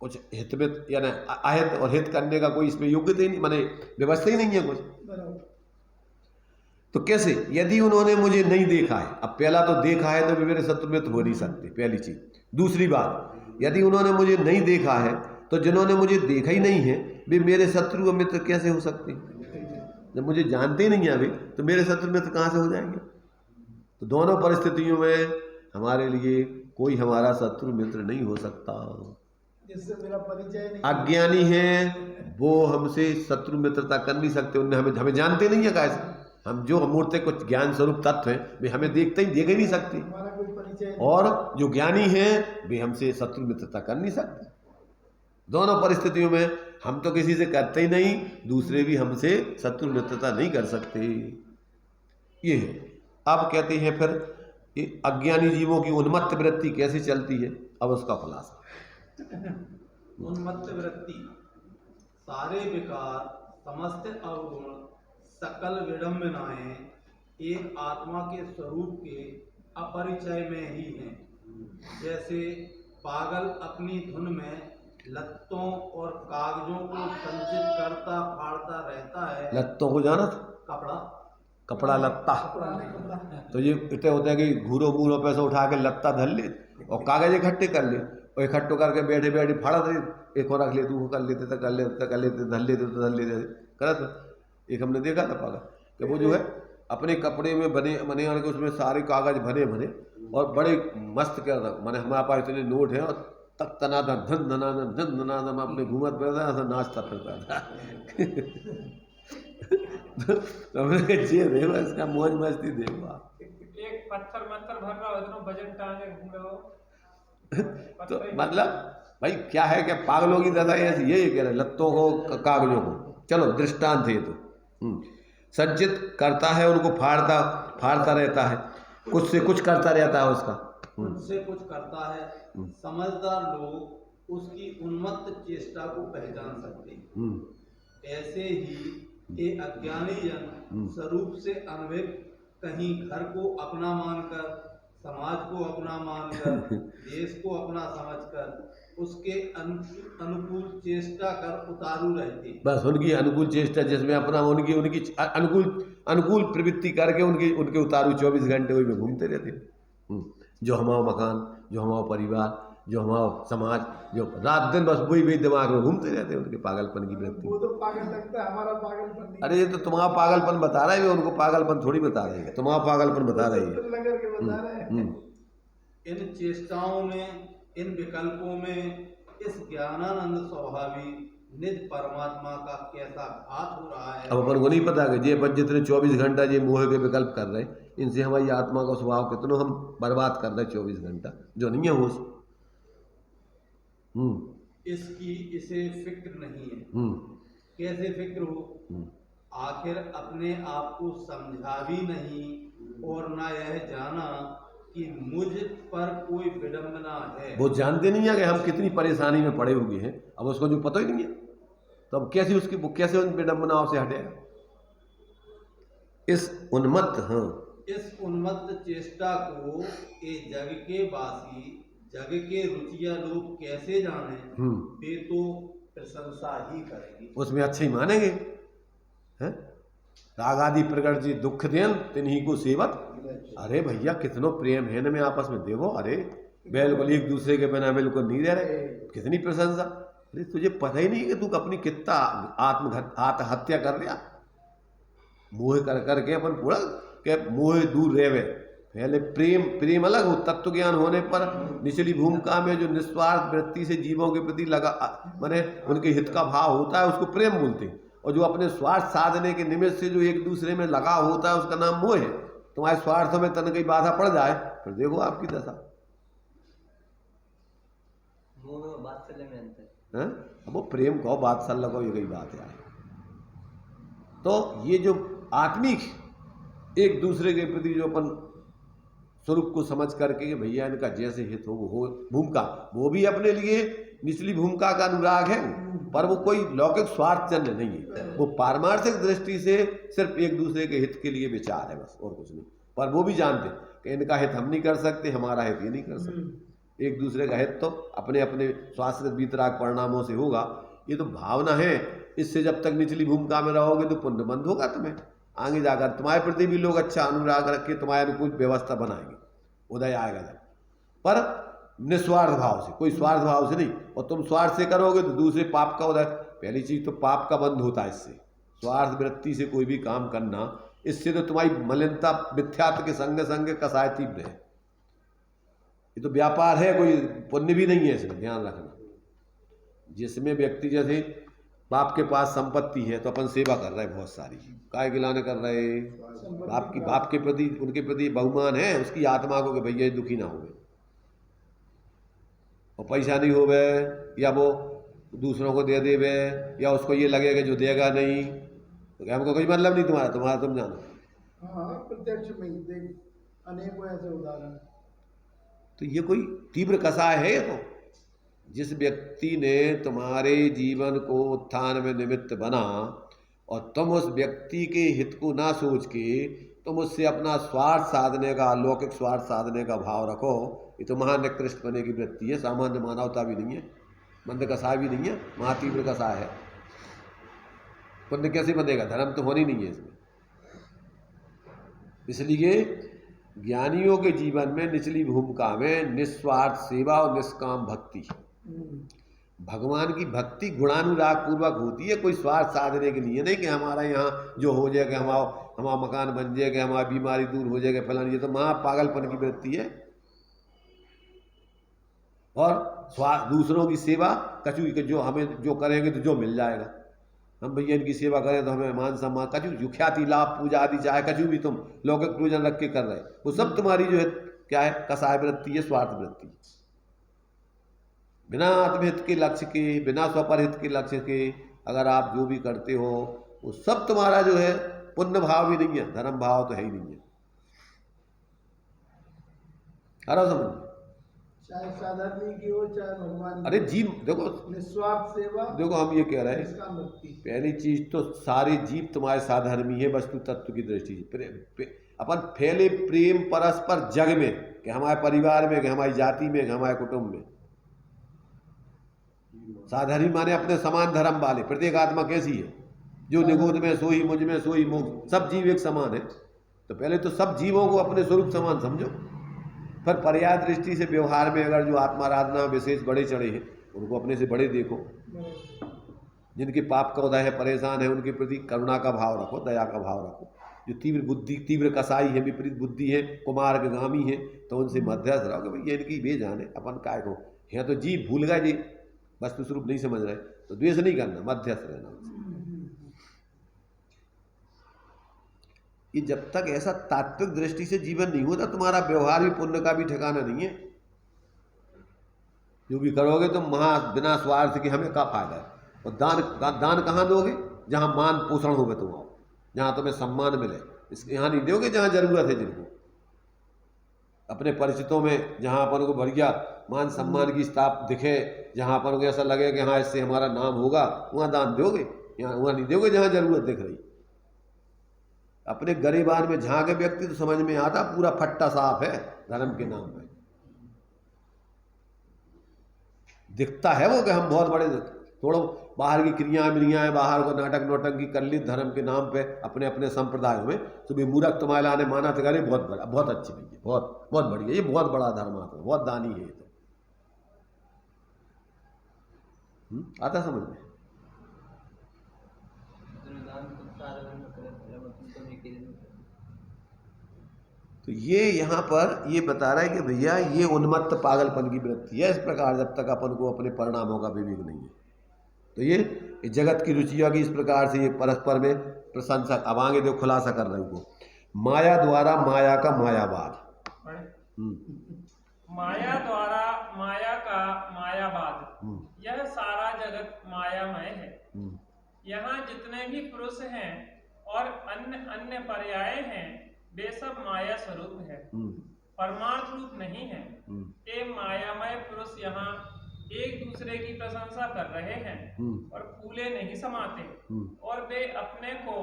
कुछ हित में यानी अहित और हित करने का कोई इसमें योग्यता ही नहीं, माने व्यवस्था ही नहीं है कुछ। तो कैसे? यदि उन्होंने मुझे नहीं देखा है। अब पहला तो देखा है तो वे मेरे शत्रु मित्र हो नहीं सकते, पहली चीज। दूसरी बात, यदि उन्होंने मुझे नहीं देखा है तो जिन्होंने मुझे देखा ही नहीं है वे मेरे शत्रु और मित्र कैसे हो सकते? जब मुझे जानते ही नहीं है अभी तो मेरे शत्रु मित्र कहाँ से हो जाएंगे? तो दोनों परिस्थितियों में हमारे लिए कोई हमारा शत्रु मित्र नहीं हो सकता। जिससे मेरा परिचय नहीं, अज्ञानी है वो हमसे शत्रु मित्रता कर नहीं सकते। उन्हें हमें जानते नहीं है कैसे। हम जो अमूर्त कुछ ज्ञान स्वरूप तत्व हैं वे हमें देख ही नहीं सकते। हमारा कोई परिचय नहीं। और जो ज्ञानी हैं वे हमसे शत्रु मित्रता कर नहीं सकते। दोनों परिस्थितियों में हम तो किसी से करते ही नहीं, दूसरे भी हमसे शत्रु मित्रता नहीं कर सकते। ये है। अब कहते हैं फिर ये अज्ञानी जीवों की उन्मत्त वृत्ति कैसे चलती है। अब उसका खुलासा। उन्मत्त वृत्ति सारे विकार, समस्त अवगुण, सकल विडंबनाएं एक आत्मा के स्वरूप के अपरिचय में ही हैं। जैसे पागल अपनी धुन में लत्तों और कागजों को संचित करता फाड़ता रहता है। लत्तों को जाना था? कपड़ा लत्ता। तो ये इतने होता है कि घूरो घूरो पैसा उठा के लत्ता धर ले और कागज इकट्ठे कर ले और इकट्ठे करके बैठे बैठे फाड़ा दे, एक और रख ले, तू कर लेते धर लेते करत। एक हमने देखा था पागल कि वो जो है अपने कपड़े में बने के उसमें सारे कागज भरे और बड़े मस्त क्या था, मैंने हमारे पास इतने नोट हैं और तक तनादन धन धनादन अपने घूमत फिरता ऐसा नाचता फिरता था। तो हमने कहा जे देखो इसका मौज मस्ती देखो आप। एक पत्थर भर रहा हो तो वजन टांगे घूम रहे हो। तो मतलब भाई क्या है कि पागलों की दशा ऐसी यही कह रहे, लत्तों को कागजों को। चलो दृष्टांत है तो संचित करता है, उनको फाड़ता रहता है, कुछ से कुछ करता रहता है उसका। उससे कुछ करता है। समझदार लोग उसकी उन्मत्त चेष्टा को पहचान सकते हैं। ऐसे ही ये अज्ञानी जन स्वरूप से अनभिज्ञ कहीं घर को अपना मानकर, समाज को अपना मानकर, देश को अपना समझकर उसके अनुकूल चेष्टा कर उतारू रहती। बस उनकी अनुकूल चेष्टा जिसमें अपना उनकी अनुकूल प्रवृत्ति करके उनके उतारू 24 घंटे वही में घूमते रहते हैं। जो हमारा मकान, जो हमारा परिवार, जो हमारा समाज, जो रात दिन बस वही दिमाग में घूमते रहते हैं, उनके पागलपन की वृत्ति। वो तो पागल लगता है, हमारा पागलपन नहीं। अरे ये तो तुम्हारा पागलपन बता रहा है, उनको पागलपन थोड़ी बता रही है, तुम्हारा पागलपन बता रही है। इन चेष्टाओं में, इन विकल्पों में इस ज्ञानानंद स्वभावी निज परमात्मा का कैसा घात हो रहा है। अब अपन को नहीं पता कि ये अपन जितने 24 घंटा ये मोह के विकल्प कर रहे हैं, इनसे हमारी आत्मा का स्वभाव कितनों हम बर्बाद कर रहे हैं 24 घंटा जो नहीं है होश। इसकी इसे फिक्र नहीं है। कैसे फिक्र हो? आखिर अपने आप को समझा भी नहीं और ना यह जाना कि मुझ पर कोई विडंबना है। वो जानते नहीं है कि हम कितनी परेशानी में पड़े हुए हैं। अब उसको जो पता ही नहीं है तो अब कैसे उन विडंबनाओं से हटेगा। इस उन्मत्त चेष्टा को ये जग के वासी जग के रुचियां लोग कैसे जाने, वे तो प्रशंसा ही करेंगे। उसमें अच्छे ही मानेंगे हैं। राग आदि प्रगट जी दुख देन तिन्हीं को सेवत। अरे भैया कितनो प्रेम है न में आपस में, देखो अरे बिल्कुल एक दूसरे के बिना बिल्कुल नहीं रह रहे, कितनी प्रशंसा। अरे तुझे पता ही नहीं कि तू अपनी कितना आत्महत्या कर लिया, मोह कर करके अपन पूरा के मोह दूर रहे। पहले प्रेम अलग हो, तत्व ज्ञान होने पर निचली भूमिका में जो निस्वार्थ वृत्ति से जीवों के प्रति लगा माने उनके हित का भाव होता है उसको प्रेम बोलते हैं। और जो अपने स्वार्थ साधने के निमित्त से जो एक दूसरे में लगाव होता है उसका नाम मोह है। तुम्हारे स्वार्थ में तन कहीं बाधा पड़ जाए फिर देखो आपकी दशा। मोह में वात्सल्य में अंतर है अब वो प्रेम कहो बात्सल्य कहो ये कई बात है। तो ये जो आत्मिक एक दूसरे के प्रति जो अपन स्वरूप को समझ करके कि भैया इनका जैसे हित हो भूमिका, वो भी अपने लिए निचली भूमिका का अनुराग है, पर वो कोई लौकिक स्वार्थ जन्य नहीं है। वो पारमार्थिक दृष्टि से सिर्फ एक दूसरे के हित के लिए विचार है बस, और कुछ नहीं। पर वो भी जानते कि इनका हित हम नहीं कर सकते, हमारा हित ये नहीं कर सकते। एक दूसरे का हित तो अपने अपने स्वाश्रित वितराग परिणामों से होगा। ये तो भावना है, इससे जब तक निचली भूमिका में रहोगे तो पुण्य बंद होगा तुम्हें। आगे जाकर तुम्हारे प्रति भी लोग अच्छा अनुराग रख के तुम्हारे अनुकूल व्यवस्था बनाएंगे, उदय आएगा जब। पर निस्वार्थ भाव से, कोई स्वार्थ भाव से नहीं। और तुम स्वार्थ से करोगे तो दूसरे पाप का उदय। पहली चीज तो पाप का बंध होता है इससे, स्वार्थ वृत्ति से कोई भी काम करना, इससे तो तुम्हारी मलिनता मिथ्यात्व के संग संग कसाय तीव्र है। ये तो व्यापार है, कोई पुण्य भी नहीं है इसमें, ध्यान रखना। जिसमें व्यक्ति जैसे बाप के पास संपत्ति है तो अपन सेवा कर रहे हैं बहुत सारी, काय गिलाने कर रहे हैं, बाप के प्रति उनके प्रति बहुमान है उसकी आत्मा को कि भैया ये दुखी ना हो, और पैसा नहीं होवे या वो दूसरों को दे देवे या उसको ये लगेगा जो देगा नहीं तो क्या हमको कोई मतलब नहीं तुम्हारा तुम जानो। हाँ प्रत्यक्ष में ही देख अनेकों ऐसे उदाहरण। तो ये कोई तीव्र कसाय है। ये तो जिस व्यक्ति ने तुम्हारे जीवन को उत्थान में निमित्त बना और तुम उस व्यक्ति के हित को ना सोच के तुम उससे अपना स्वार्थ साधने का, अलौकिक स्वार्थ साधने का भाव रखो, ये तो महानिकृष्ट बने की वृत्ति है। सामान्य मानवता भी नहीं है, मंद कसाय भी नहीं है, महातीव्र कसाय है। पुण्य कैसे बनेगा? धर्म तो होनी नहीं है इसमें। इसलिए ज्ञानियों के जीवन में निचली भूमिका में निस्वार्थ सेवा और निष्काम भक्ति, भगवान की भक्ति गुणानुराग पूर्वक होती है, कोई स्वार्थ साधने के लिए नहीं कि हमारा यहाँ जो हो जाएगा, हमारा मकान बन जाएगा, हमारी बीमारी दूर हो जाएगा फलानी। ये तो महा पागलपन की वृत्ति है। और दूसरों की सेवा कछु कि जो हमें जो करेंगे तो जो मिल जाएगा, हम भैया इनकी सेवा करें तो हमें मान सम्मान, कछु जो ख्याति लाभ पूजा आदि चाहे कछु भी तुम लौकिक पूजन रख के कर रहे, वो सब तुम्हारी जो है क्या है? कसाय वृत्ति है, स्वार्थ वृत्ति। बिना आत्महित के लक्ष्य के, बिना स्वपरहित के लक्ष्य के अगर आप जो भी करते हो वो सब तुम्हारा जो है पुण्य भाव भी नहीं है, धर्म भाव तो है ही नहीं है। समझ चाहे साधारण की हो चाहे भगवान। अरे जीव देखो, निस्वार्थ सेवा। देखो हम ये कह रहे हैं, पहली चीज तो सारे जीव तुम्हारे साधर्मी है वस्तु तत्व की दृष्टि से। अपन फैले प्रेम परस्पर जग में, कि हमारे परिवार में, कि हमारी जाति में, कि हमारे कुटुंब में। साधर्मी माने अपने समान धर्म वाले। प्रत्येक आत्मा कैसी है? जो निगोद में सोई, मुझ में सोई, मोक्ष, सब जीव एक समान है। तो पहले तो सब जीवों को अपने स्वरूप समान समझो। पर पर्याय दृष्टि से व्यवहार में अगर जो आत्माराधना विशेष बड़े चढ़े हैं उनको अपने से बड़े देखो। जिनके पाप का उदय है, परेशान है, उनके प्रति करुणा का भाव रखो, दया का भाव रखो। जो तीव्र बुद्धि, तीव्र कसाई है, विपरीत बुद्धि है, कुमार्गामी है, तो उनसे मध्यस्थ रहो कि भैया इनकी वे जाने, अपन काय को यहाँ तो जीव भूल गए जी, वस्तु स्वरूप नहीं समझ रहे, तो द्वेष नहीं करना, मध्यस्थ रहना। ये जब तक ऐसा तात्विक दृष्टि से जीवन नहीं होता, तुम्हारा व्यवहार भी पुण्य का भी ठिकाना नहीं है। जो भी करोगे तुम बिना स्वार्थ के, हमें क्या फायदा है? और दान कहाँ दोगे? जहाँ मान पोषण होगा तुम्हारा, जहाँ तुम्हें सम्मान मिले। इसके यहाँ नहीं दोगे जहाँ जरूरत है जिनको, अपने परिचितों में जहाँ अपन को बढ़िया मान सम्मान की स्थाप दिखे, जहाँ अपन को ऐसा लगे कि हाँ इससे हमारा नाम होगा, वहाँ दान दोगे। यहाँ वहाँ नहीं दोगे जहाँ जरूरत दिख रही। अपने गरीबान में झांके व्यक्ति तो समझ में आता पूरा फट्टा साफ है धर्म के नाम पे। दिखता है वो कि हम बहुत बड़े, थोड़ा बाहर की क्रियाएं मिलियाँ बाहर को नाटक नौटंकी कर ली धर्म के नाम पे अपने अपने संप्रदायों में, तो भी मूर्ख तुम्हारा ने माना तो करे बहुत बड़ा, बहुत अच्छी भैया, बहुत बहुत बढ़िया, ये बहुत बड़ा धर्मात्मा, बहुत दानी है ये तो। आता समझ में? तो ये यहाँ पर ये बता रहा है कि भैया ये उन्मत्त पागलपन की वृत्ति है। इस प्रकार जब तक अपन को अपने परिणामों का विवेक नहीं है, तो ये जगत की रुचियों की इस प्रकार से ये परस्पर में प्रशंसा। अब आगे जो खुलासा कर रहे हो, माया द्वारा माया का मायावाद। माया द्वारा माया का मायावाद, यह सारा जगत मायामय है। यहाँ जितने भी पुरुष हैं और अन्य अन्य पर्याय हैं, वे सब माया स्वरूप है, परमार्थ रूप नहीं है। ये मायामय पुरुष यहाँ एक दूसरे की प्रशंसा कर रहे हैं और फूले नहीं समाते, और वे अपने को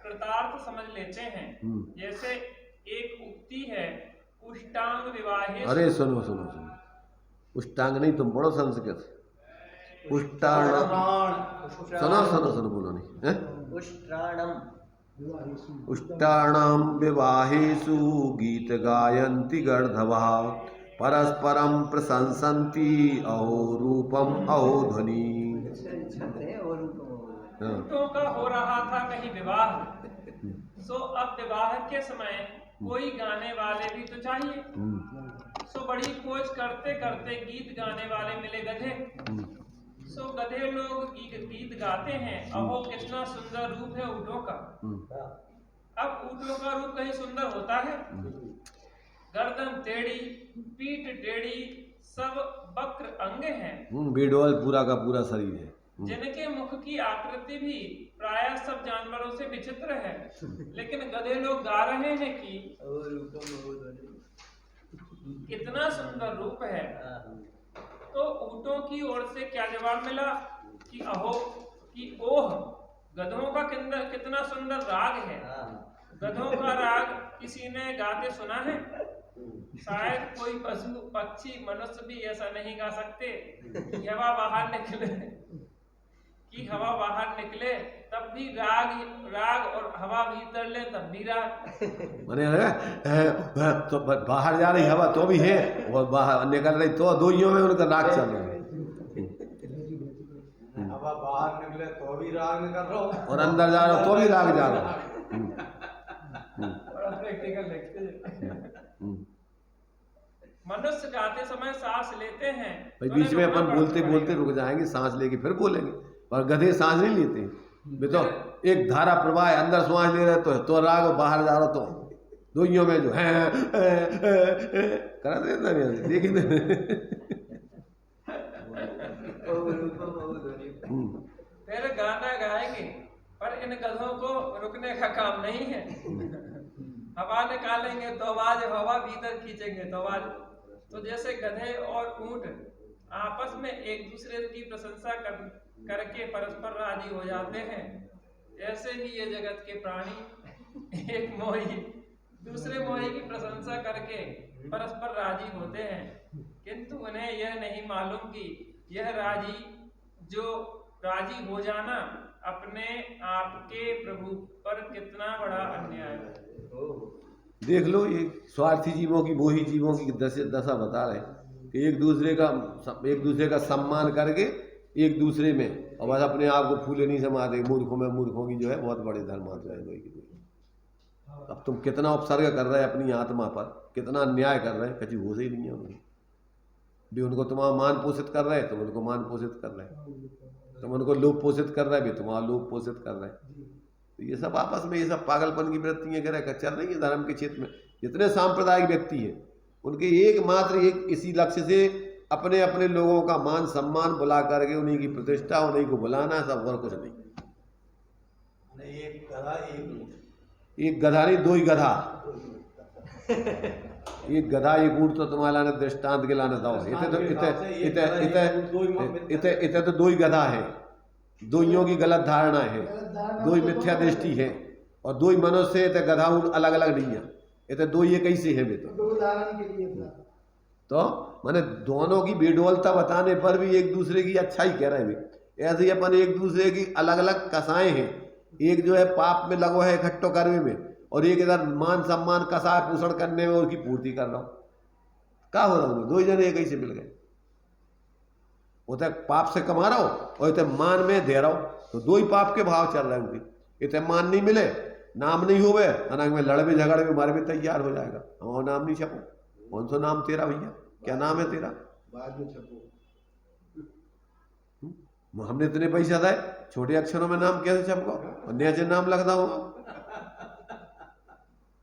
कृतार्थ समझ लेते हैं। जैसे एक उक्ति है, उष्टांग विवाहे। अरे सुनो सुनो सुनो, उष्टांग नहीं, तुम पढ़ो संस्कृत। उष्टाण, सुनो सुनो सुनो, बोलो नहीं है? उष्टाणाम विवाहेषु गीत गायन्ति गर्धवः परस्परम प्रशंसन्ति अहो रूपम अहो ध्वनि। ऊँटों का हो रहा था कहीं विवाह, सो अब विवाह के समय कोई गाने वाले भी तो चाहिए। सो बड़ी खोज करते करते गीत गाने वाले मिले गधे। सो गधे लोग गीत गाते हैं, अहो कितना सुंदर रूप है ऊँटों का। अब ऊँटों का रूप कहीं सुंदर होता है? गर्दन टेढ़ी, पीठ टेढ़ी, सब वक्र अंग हैं। बेडोल पूरा का पूरा शरीर है, जिनके मुख की आकृति भी प्रायः सब जानवरों से विचित्र है। लेकिन गधे लोग गा रहे हैं कि कितना सुंदर रूप है। तो ऊँटों की ओर से क्या जवाब मिला कि अहो कि ओह, गधों का कितना सुंदर राग है। गधों का राग किसी ने गाते सुना है? शायद कोई पशु पक्षी मनुष्य भी ऐसा नहीं गा सकते कि हवा बाहर निकले तब भी राग और हवा भीतर ले तब भी राग। माने तो बाहर जा रही हवा तो भी है, और बाहर निकल रही तो दोइयों में उनका राग चल रहा है। हवा बाहर निकले तो भी राग निकल रहा हो, और अंदर जा रहा हो तो भी राग जा रहा है। मनुष्य गाते समय सांस लेते हैं, भाई बीच में अपन बोलते बोलते रुक जाएंगे, सांस लेके फिर बोलेंगे, और गधे सांस नहीं लेते। वे तो एक धारा प्रवाह है, अंदर सांस ले रहे तो राग, बाहर जा रहा तो दोइयों में जो है करा देता नहीं, देखिए फिर गाना गाएंगे, पर इन गधों को रुकने का काम नहीं है। हवा निकालेंगे तो आवाज, हवा भीतर खींचेंगे तो आवाज। तो जैसे गधे और ऊंट आपस में एक दूसरे की प्रशंसा करके परस्पर राजी हो जाते हैं, ऐसे ही ये जगत के प्राणी एक मोही दूसरे मोही की प्रशंसा करके परस्पर राजी होते हैं, किंतु उन्हें यह नहीं मालूम कि यह राजी हो जाना अपने आपके प्रभु पर कितना बड़ा अन्याय है। देख लो, ये स्वार्थी जीवों की, मोही जीवों की दशा बता रहे कि एक दूसरे का सम्मान करके एक दूसरे में, और बस अपने आप को फूले नहीं समाते। मूर्खों की जो है बहुत बड़े धर्मात्मा है। अब तुम कितना उपसर्ग कर रहे हैं अपनी आत्मा पर, कितना अन्याय कर रहे हैं, कभी होश ही नहीं है उनको भी। उनको तुम्हारा मान पोषित कर रहे हैं, तुम उनको मान पोषित कर रहे हैं, तुम उनको लोभ पोषित कर रहे हैं भी, तुम्हारा लोभ पोषित कर रहे हैं। तो ये सब आपस में, ये सब पागलपन की वृत्तियां चल रही है धर्म के क्षेत्र में। जितने सांप्रदायिक व्यक्ति हैं उनके एकमात्र इसी लक्ष्य से अपने अपने लोगों का मान सम्मान बुला करके उन्हीं की प्रतिष्ठा, उन्हीं को बुलाना, सब और कुछ नहीं। एक गधा नहीं, दो ही गधा। एक गधा एक ऊँट तो तुम्हारा दृष्टांत के लाने दो। इतने तो दो ही गधा है, दोइयों की गलत धारणा है, दो ही मिथ्या दृष्टि है, और दो ही मनुष्य है। गधा ऊँट अलग अलग नहीं है, इतने दो ही कैसे है? वे तो तो मैंने दोनों की बेडोलता बताने पर भी एक दूसरे की अच्छा ही कह रहे हैं। ऐसे ही अपन एक दूसरे की अलग अलग कसाएं हैं, एक जो है पाप में लगो है इकट्ठो करने में, और एक इधर मान सम्मान कसाय पोषण करने में उसकी पूर्ति कर रहा हूँ। क्या हो रहा हूँ, दो ही जने एक ही से मिल गए। वो तो पाप से कमा रहा हो और इतने मान में दे रहा हो, तो दो ही पाप के भाव चल रहे हैं उनके। इतने मान नहीं मिले, नाम नहीं हुए, अनंग में लड़े झगड़े में मारे भी तैयार हो जाएगा। हमारा नाम नहीं छपो। कौन सा नाम तेरा भैया, क्या नाम है तेरा? बाद में छपो। हमने इतने पैसे दाए, छोटे अक्षरों में नाम कैसे छपको और नीचे नाम लगता होगा?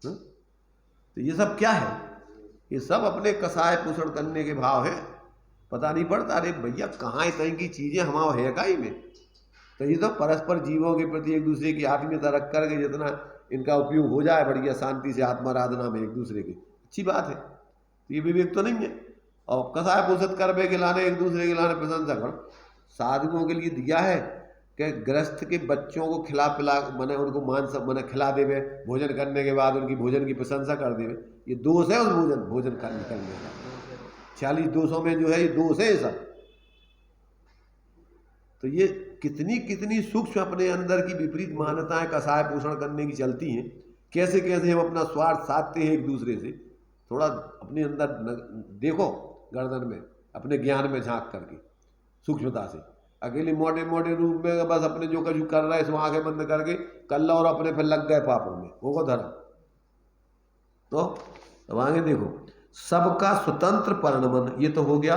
तो ये सब क्या है? ये सब अपने कसाय पोषण करने के भाव है। पता नहीं पड़ता, अरे भैया कहाँ इस तरह की चीजें हमारे है का ही में। तो ये तो परस्पर जीवों के प्रति एक दूसरे की आत्मीयता रख करके जितना इनका उपयोग हो जाए बढ़िया शांति से आत्माराधना में एक दूसरे की, अच्छी बात है। तो ये विवेक तो नहीं है। और कसाय पोषित करबे के लाने एक दूसरे के लाने प्रशंसा कर साधुओं के लिए दिया है कि गृहस्थ के बच्चों को खिला पिला मैंने उनको मान सब मैंने खिला देवे, भोजन करने के बाद उनकी भोजन की प्रशंसा कर देवे। ये दोष है उस भोजन करने का। 46 दोषों में जो है ये दोष है सब। तो ये कितनी कितनी सूक्ष्म अपने अंदर की विपरीत मान्यताएं कसाय पोषण करने की चलती हैं। कैसे कैसे हम अपना स्वार्थ साधते हैं एक दूसरे से। थोड़ा अपने अंदर देखो, गर्दन में अपने ज्ञान में झांक करके सूक्ष्मता से। अकेले मोटे मोटे रूप में बस अपने जो कुछ कर रहा है इसमें आंखें बंद करके कर लो और अपने फिर लग गए पापों में, वो धर्म। तो अब आगे देखो, सबका स्वतंत्र परिणमन, ये तो हो गया।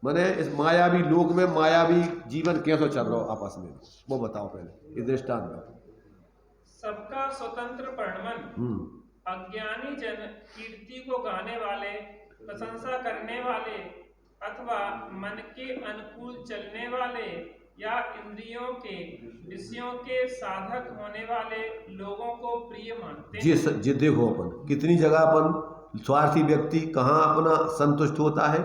मैंने इस मायावी लोक में मायावी जीवन कैसे चल रहा हो आपस में, वो बताओ पहले, इस दृष्टांत। सबका स्वतंत्र परिणमन, अज्ञानी जन कीर्ति को गाने वाले, प्रशंसा करने वाले अथवा मन के अनुकूल चलने वाले या इंद्रियों के विषयों के साधक होने वाले लोगों को प्रिय मानते हैं। जी देखो अपन कितनी जगह अपन स्वार्थी व्यक्ति कहाँ अपना संतुष्ट होता है।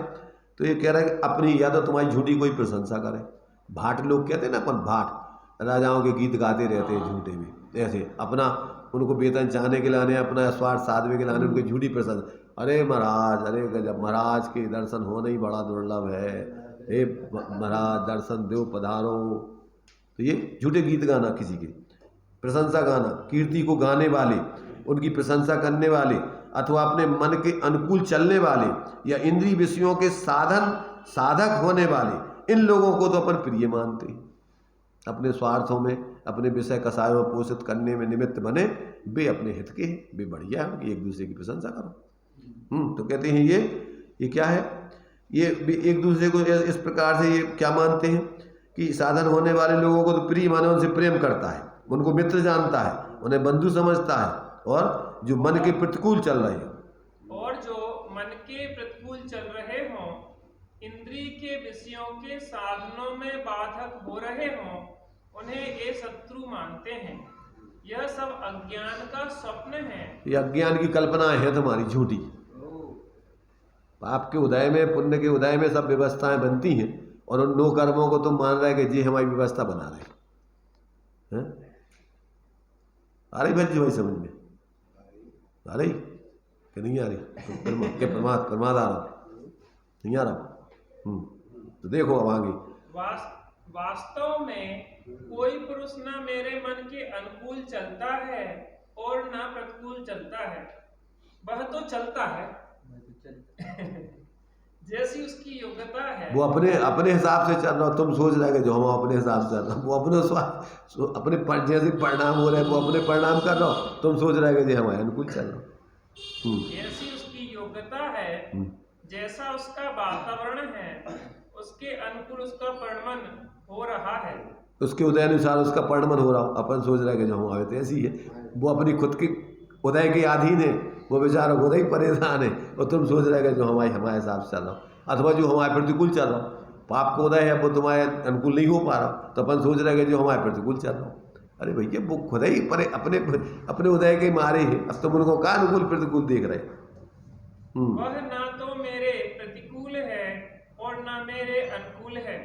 तो ये कह रहा है कि अपनी या तो तुम्हारी झूठी कोई प्रशंसा करे। भाट लोग कहते हैं ना अपन, भाट राजाओं के गीत गाते रहते हैं झूठे में, ऐसे अपना उनको वेतन चाहने के लाने, अपना स्वार्थ साधने के लाने उनकी झूठी प्रशंसा। अरे महाराज, अरे गजब, महाराज के दर्शन होना ही बड़ा दुर्लभ है, हे महाराज दर्शन दो पधारो। तो ये झूठे गीत गाना, किसी के प्रशंसा गाना, कीर्ति को गाने वाले, उनकी प्रशंसा करने वाले अथवा अपने मन के अनुकूल चलने वाले या इंद्रिय विषयों के साधक होने वाले, इन लोगों को तो अपन प्रिय मानते हैं। अपने स्वार्थों में अपने विषय कसायों पोषित करने में निमित्त बने, वे अपने हित के हैं, वे बढ़िया है कि एक दूसरे की प्रशंसा करो। तो कहते हैं ये क्या है, ये एक दूसरे को इस प्रकार से ये क्या मानते हैं कि साधन होने वाले लोगों को तो प्रिय माने, उनसे प्रेम करता है, उनको मित्र जानता है, उन्हें बंधु समझता है, और जो मन के प्रतिकूल चल रहे हैं, और जो मन के प्रतिकूल चल रहे हों, इंद्रिय के विषयों के साधनों में बाधक हो रहे हों, उन्हें ये शत्रु मानते हैं। यह सब अज्ञान का स्वप्न है। ये अज्ञान की कल्पना है तुम्हारी झूठी। पाप के उदय में, पुण्य के उदय में सब व्यवस्थाएं बनती हैं, और उन नो कर्मों को तुम मान रहे कि जी हमारी व्यवस्था बना रहे हैं। आ रही भाई समझ में आ रही कि नहीं आ रही? प्रमाद आ रहा नहीं आ रहा? तो देखो अब आगे। वास्तव में कोई पुरुष न मेरे मन के अनुकूल चलता है और न प्रतिकूल चलता है, वह तो चलता है जैसी उसकी योग्यता है। वो अपने हिसाब से चल रहा हो, तुम सोच रहे हो जो हम अपने हिसाब से चल रहा, वो अपने जैसे परिणाम हो रहे हैं वो अपने परिणाम कर रहा हो, तुम सोच रहे हो जो हमारे अनुकूल चल रहा। जैसी उसकी योग्यता है, जैसा उसका वातावरण है, उसके अनुकूल उसका परिणमन हो रहा है, उसके उदय अनुसार उसका परिणमन हो रहा हो। अपन सोच रहे हैं जो हम आए थे ऐसी है, वो अपनी खुद के उदय के अधीन है, वो बेचारा खुद ही परेशान है, और तुम सोच रहे हैं जो हमारे हिसाब से चल रहा हो, अथवा जो हमारे प्रतिकूल चल रहा हो। पाप को उदय है वो तुम्हारे अनुकूल नहीं हो पा रहा, तो अपन सोच रहे हैं जो हमारे प्रतिकूल चल रहा हो। अरे भैया वो खुद ही अपने उदय के मारे हैं, अब तुम उनको क्या अनुकूल प्रतिकूल देख रहे? वह ना तो मेरे प्रतिकूल है और ना मेरे अनुकूल है।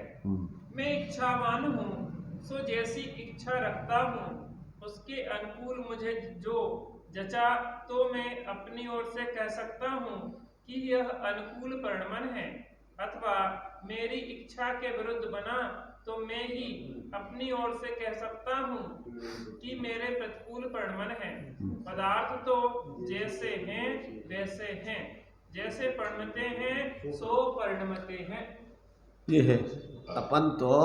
मैं इच्छावान हूँ, सो जैसी इच्छा रखता हूँ, उसके अनुकूल मुझे जो जचा तो मैं अपनी ओर से कह सकता हूँ कि यह अनुकूल परिणमन है, अथवा मेरी इच्छा के विरुद्ध बना तो मैं ही अपनी ओर से कह सकता हूँ कि मेरे प्रतिकूल परिणमन है। पदार्थ तो जैसे हैं वैसे हैं, जैसे परिणमते हैं सो परिणमते हैं। ये है अपन तो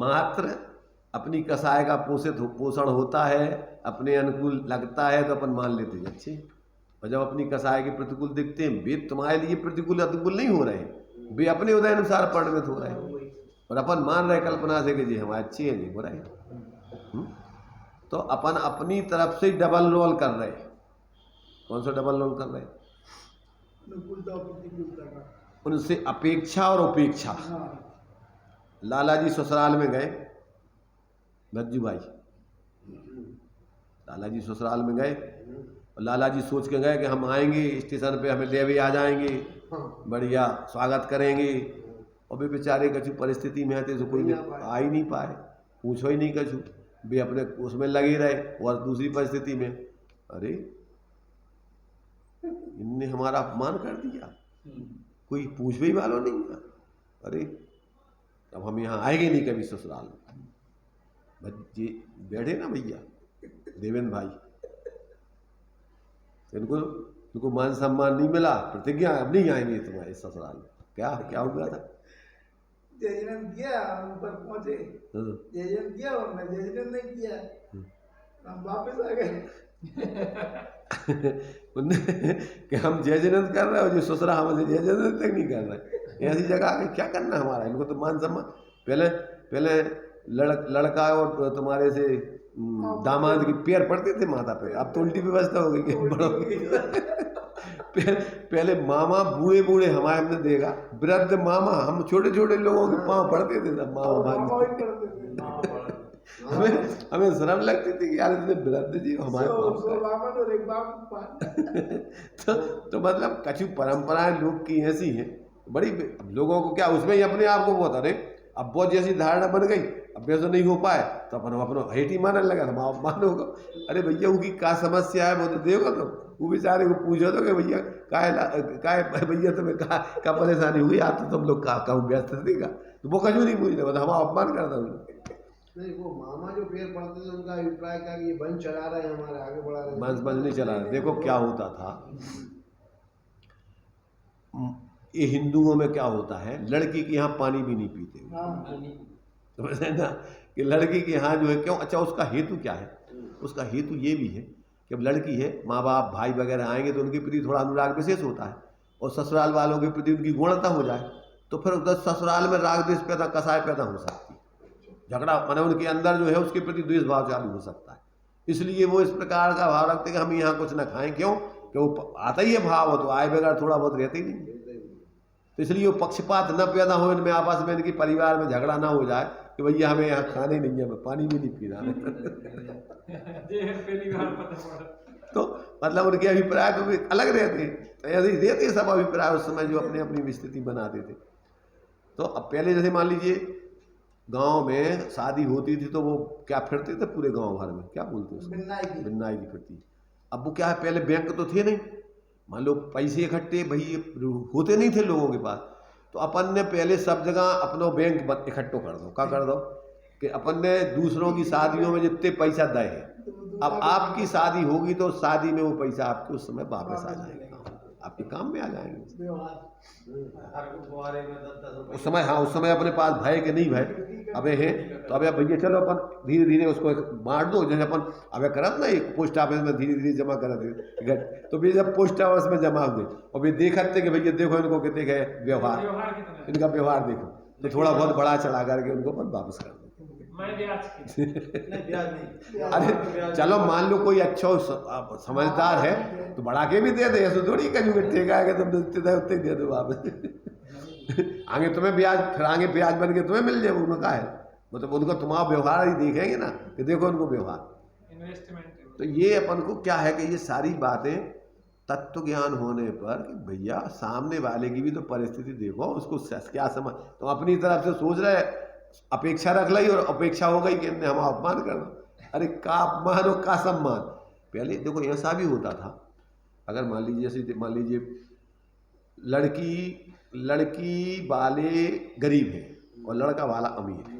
मात्र अपनी कसाय का पोषण होता है, अपने अनुकूल लगता है तो अपन मान लेते हैं अच्छे, और जब अपनी कसाय के प्रतिकूल दिखते हैं वे तुम्हारे लिए प्रतिकूल अनुकूल नहीं हो रहे हैं, वे अपने उदय अनुसार परिणमित हो रहे हैं, और अपन मान रहे कल्पना से कि जी हमारे अच्छे हैं जी हो रहे हैं। तो अपन अपनी तरफ से डबल रोल कर रहे हैं। कौन सा डबल रोल कर रहे हैं? अनुकूलता और प्रतिकूलता का। उनसे अपेक्षा और उपेक्षा। लाला जी ससुराल में गए, गज्जू भाई लाला जी ससुराल में गए, और लाला जी सोच के गए कि हम आएंगे स्टेशन पे, हमें लेवे आ जाएंगे, बढ़िया स्वागत करेंगे, और वे बेचारे कछु परिस्थिति में आते तो कोई आ ही नहीं पाए, पूछो ही नहीं कछु, वे अपने उसमें लगे रहे। और दूसरी परिस्थिति में अरे इनने हमारा अपमान कर दिया, कोई पूछने वालों नहीं है, अरे अब हम यहाँ आएंगे नहीं कभी ससुराल में। जी बैठे ना भैया देवेंद्र भाई, इनको मान सम्मान नहीं मिला, प्रतिज्ञा अब नहीं आएंगे तुम्हारे ससुराल में। क्या हुआ था? जजमेंट दिया, हम ऊपर पहुंचे, जजमेंट दिया, उन्होंने जजमेंट नहीं किया, हम वापस आ गए। कि हम जजमेंट कर रहे हो, जो ससुरा हमसे जजमेंट तक नहीं कर रहे, ऐसी जगह आके क्या करना हमारा? इनको तो मान सम्मान, पहले लड़का और तुम्हारे से दामाद की पैर पड़ते थे माथा पे, अब तो उल्टी व्यवस्था हो गई बड़ों पहले मामा बूढ़े बूढ़े हमारे हमने देखा, वृद्ध मामा, हम छोटे छोटे लोगों के पाँव पड़ते थे सब मामा हमें शर्म लगती थी कि यार इतने वृद्ध जी हमारे तो मतलब कछु परंपराएं लोग की ऐसी हैं बड़ी, लोगों को क्या उसमें ही अपने आप को बहुत, अरे अब बहुत जैसी धारणा बन गई, अब वैसा नहीं हो पाए तो अपन अपना हेटी मानने लगा, तो आप मानोगे। अरे भैया उनकी क्या समस्या है वो तो देखो, तो वो बेचारे को पूछो तो कि भैया काय भैया तुम्हें क्या परेशानी हुई, आज तो तुम लोग कहूँ व्यस्त देगा, तो वो कभी नहीं पूछते, मतलब हम अपमान करता हूँ। नहीं, वो मामा जो पैर पड़ते थे उनका अभिप्राय था कि ये बंद चला रहे हैं, हमारे आगे बढ़ा रहे हैं। बंद नहीं चला रहे। देखो क्या होता था, ये हिंदुओं में क्या होता है, लड़की के यहाँ पानी भी नहीं पीते, समझे ना, कि लड़की के यहाँ जो है क्यों, अच्छा उसका हेतु क्या है? उसका हेतु ये भी है कि अब लड़की है, माँ बाप भाई वगैरह आएंगे तो उनके प्रति थोड़ा अनुराग विशेष होता है, और ससुराल वालों के प्रति उनकी गुणता हो जाए तो फिर उधर ससुराल में राग द्वेष पैदा, कसाय पैदा हो सकती है, झगड़ा माने उनके अंदर जो है उसके प्रति द्वेष भाव चालू हो सकता है। इसलिए वो इस प्रकार का भाव रखते कि हम यहाँ कुछ ना खाएं, क्यों कि वो आता ही है भाव, हो तो आए बगैर थोड़ा बहुत रहते ही नहीं, तो इसलिए वो पक्षपात न पैदा हो इनमें, आपस में इनके परिवार में झगड़ा ना हो जाए कि भैया हमें यहाँ खाने नहीं है, पानी भी नहीं पीना तो मतलब उनके अभिप्राय तो भी अलग रहते हैं, तो ऐसे ही रहते सब अभिप्राय उस समय जो अपने अपनी स्थिति बनाते थे। तो अब पहले जैसे मान लीजिए गांव में शादी होती थी तो वो क्या फिरते थे पूरे गांव भर में, क्या बोलते हैं बिन्नाई की फिरती। अब वो क्या है, पहले बैंक तो थे नहीं, मान लो पैसे इकट्ठे भाई होते नहीं थे लोगों के पास, तो अपन ने पहले सब जगह अपना बैंक इकट्ठो कर दो, क्या कर दो कि अपन ने दूसरों की शादियों में जितने पैसा दे है, अब आपकी शादी होगी तो शादी में वो पैसा आपके उस समय वापस आ जाएगा, आपके काम में आ जाएंगे उस समय। हाँ उस समय अपने पास भय के नहीं भय अबे है, तो अबे भैया चलो अपन धीरे धीरे उसको बांट दो, जैसे अपन अबे करत ना एक पोस्ट ऑफिस में धीरे धीरे जमा करा दे, तो भी जब पोस्ट ऑफिस में जमा हुए और भी देखते कि भैया देखो इनको कितने गए व्यवहार, इनका व्यवहार देखो, तो थोड़ा बहुत बड़ा चढ़ा करके उनको अपन वापस कर दो। अरे चलो मान लो कोई अच्छा समझदार है तो बढ़ा के भी दे दे, ऐसे थोड़ी कहीं ठेका है तुम उतने दे दो वापस आगे तुम्हें ब्याज, फिर आगे ब्याज बन के तुम्हें मिल जाए, उनका है मतलब उनको तुम्हारा व्यवहार ही देखेंगे ना कि देखो उनको व्यवहार इन्वेस्टमेंट। तो ये अपन को क्या है कि ये सारी बातें तत्व ज्ञान होने पर कि भैया सामने वाले की भी तो परिस्थिति देखो, उसको क्या समझ, तो अपनी तरफ से सोच रहे अपेक्षा रख ली और अपेक्षा हो गई कि इनने हम अपमान कर दो, अरे का अपमान और का सम्मान। पहले देखो ऐसा भी होता था, अगर मान लीजिए जैसे मान लीजिए लड़की वाले गरीब हैं और लड़का वाला अमीर है।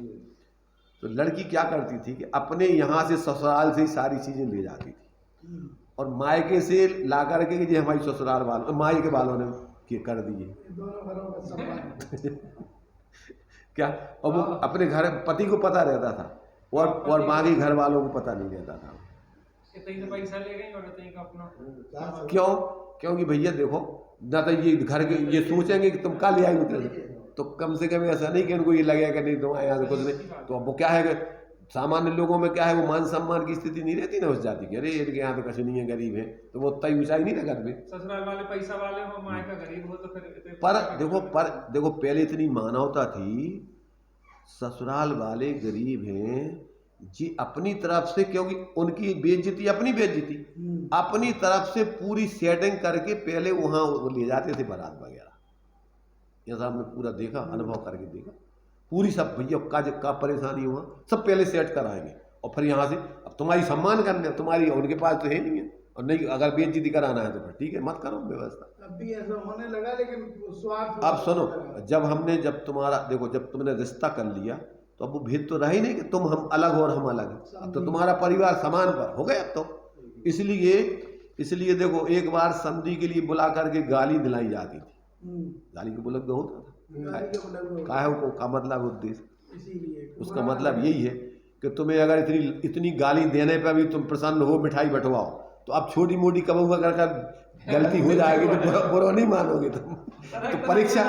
तो लड़की क्या करती थी कि अपने यहाँ से ससुराल से ही सारी चीज़ें ले जाती थी और मायके से ला करके कि ये हमारी ससुराल वालों मायके वालों ने कर दिए दोनों घरों का सम्मान। क्या, और वो अपने घर पति को पता रहता था और बाकी घर वालों को पता नहीं रहता था। कहीं से पैसा ले गई और कहीं का अपना क्यों? क्योंकि भैया देखो ना तो ये घर के ये सोचेंगे कि तुम कल ले आई उतर, तो कम से कम ऐसा नहीं कि उनको ये लगेगा कि नहीं तुम यहाँ से कुछ नहीं। तो अब वो क्या है कि सामान्य लोगों में क्या है, वो मान सम्मान की स्थिति नहीं रहती ना उस जाति की, अरे इनके यहाँ तो कुछ नहीं है, गरीब है, तो वो उतना ऊंचाई नहीं ना करते। ससुराल वाले पैसा वाले हो, माँ का गरीब हो, तो फिर पर देखो पहले इतनी मानवता थी, ससुराल वाले गरीब हैं जी अपनी तरफ से, क्योंकि उनकी बेइज्जती अपनी बेइज्जती, अपनी तरफ से पूरी सेटिंग करके पहले वहाँ वो ले जाते थे बारात वगैरह। ये साहब ने पूरा देखा, अनुभव करके देखा, पूरी सब भैया का परेशानी हुआ सब पहले सेट कराएंगे और फिर यहाँ से अब तुम्हारी सम्मान करने, तुम्हारी उनके पास तो है नहीं है, और नहीं अगर बेइज्जती कराना है तो फिर ठीक है मत करो व्यवस्था। अब भी ऐसा होने लगा, लेकिन स्वार्थ। अब सुनो, जब तुम्हारा देखो जब तुमने रिश्ता कर लिया तो अब वो भेद तो रहा ही नहीं कि तुम हम अलग हो और हम अलग हैं, अब तो तुम्हारा परिवार समान पर हो गया। अब तो इसलिए देखो एक बार संधि के लिए बुला करके गाली दिलाई जाती थी, गाली के बुलक होता था काहे को का मतलब उद्देश्य, उसका मतलब यही है कि तुम्हें अगर इतनी गाली देने पर भी तुम प्रसन्न हो, मिठाई बंटवाओ, तो अब छोटी मोटी कबूआ कर गलती हो जाएगी तो बुरा नहीं मानोगे तुम। तो परीक्षा,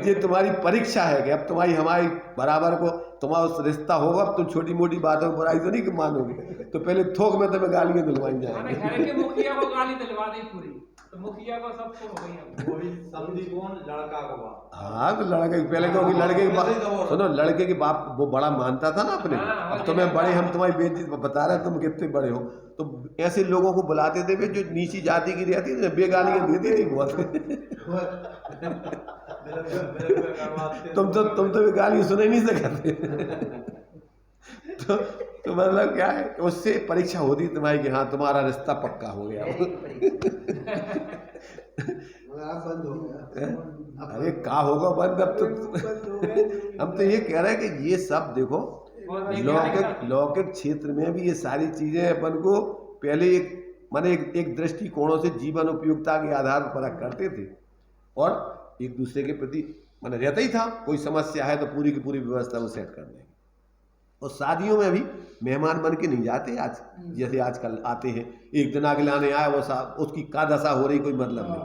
ये तुम्हारी परीक्षा है कि अब तुम्हारी हमारी बराबर को तुम्हारा उस रिश्ता होगा, अब तुम छोटी मोटी बातों में बुराई तो नहीं मानोगे, तो पहले थोक में तुम्हें गालियां दिलवाई जाएंगी। घर के मुखिया को गाली दिलवा दी पूरी, तो मुखिया को सबको हो गई। वही समझी कौन, लड़का को बाप। हाँ तो लड़के पहले क्योंकि लड़के के बाप, सुनो लड़के के बाप वो बड़ा मानता था ना अपने, अब तुम्हें बड़े, हम तुम्हारी बेइज्जती बता रहे हैं तुम कितने बड़े हो, तो ऐसे लोगों को बुलाते थे जो नीची जाति की रहती थी, बेगालियां देती थी बहुत। तुम तो गाली सुन ही नहीं सकते। तो मतलब क्या है, उससे परीक्षा होती तुम्हारी कि हाँ तुम्हारा रिश्ता पक्का हो गया। बंद हो गया। अरे का होगा बंद, अब तो हम तो ये कह रहे हैं कि ये सब देखो लौकिक क्षेत्र में भी ये सारी चीजें अपन को पहले एक दृष्टिकोणों से जीवन उपयोगिता के आधार पर परख करते थे और एक दूसरे के प्रति रहता ही था, कोई समस्या है तो पूरी की पूरी व्यवस्था वो सेट कर देंगे। और शादियों में भी मेहमान बन के नहीं जाते आज, जैसे आजकल आते हैं एक दिन आगे लाने आया वो उसकी का दशा हो रही कोई मतलब नहीं,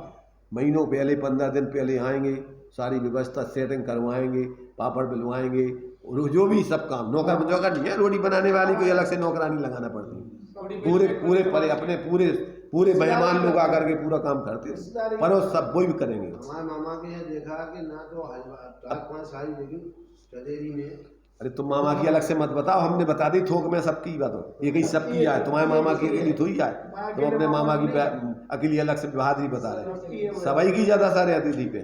महीनों पहले 15 दिन पहले आएंगे, सारी व्यवस्था सेटिंग करवाएंगे, पापड़ बिलवाएंगे, जो भी सब काम नौकर नहीं है, रोटी बनाने वाली कोई अलग से नौकरानी लगाना पड़ती है, अपने पूरे मेहमान लोग आकर के पूरा काम करते हैं, पर वो सब वही भी करेंगे। हमारे मामा के यहाँ देखा कि ना तो 4-5 साल देखी चलेरी में। अरे तुम मामा की अलग से मत बताओ, हमने बता दी थोक में सबकी बात हो, ये कहीं सबकी आए, तुम्हारे मामा की अकेली थोड़ी आए, तुम अपने मामा की अकेली अलग से बहादुरी बता रहे, सबाई की ज्यादा सारे आती थी पे।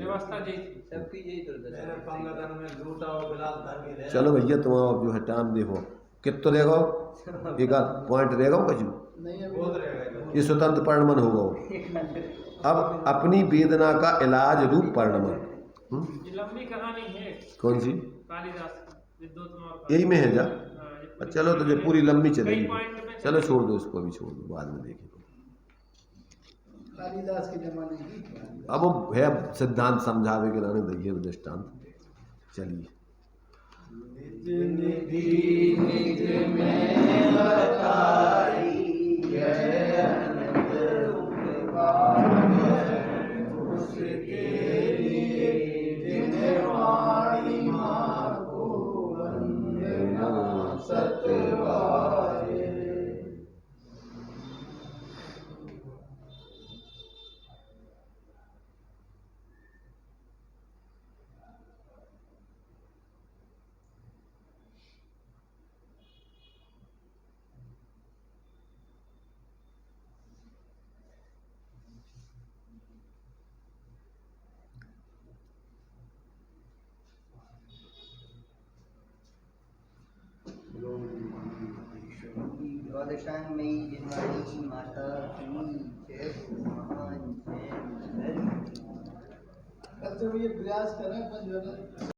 चलो भैया तुम जो है टाइम देखो कितना रहेगा, एक पॉइंट रहेगा कुछ ये स्वतंत्र परिणमन होगा। अब अपनी वेदना का इलाज रूप परिणमन, लंबी कहानी है कौन सी, कालिदास यही में है जा। चलो तो ये पूरी लंबी चलेगी, चलो छोड़ दो इसको, अभी छोड़ दो, बाद में देखेंगे। कालिदास के जमाने की अब वो है सिद्धांत समझावे के लाने दैये दृष्टांत। चलिए द्वादशांगमयी जिनवाणी माता की जय महान जय बच्चे भी ये प्रयास करें अपन जो है ना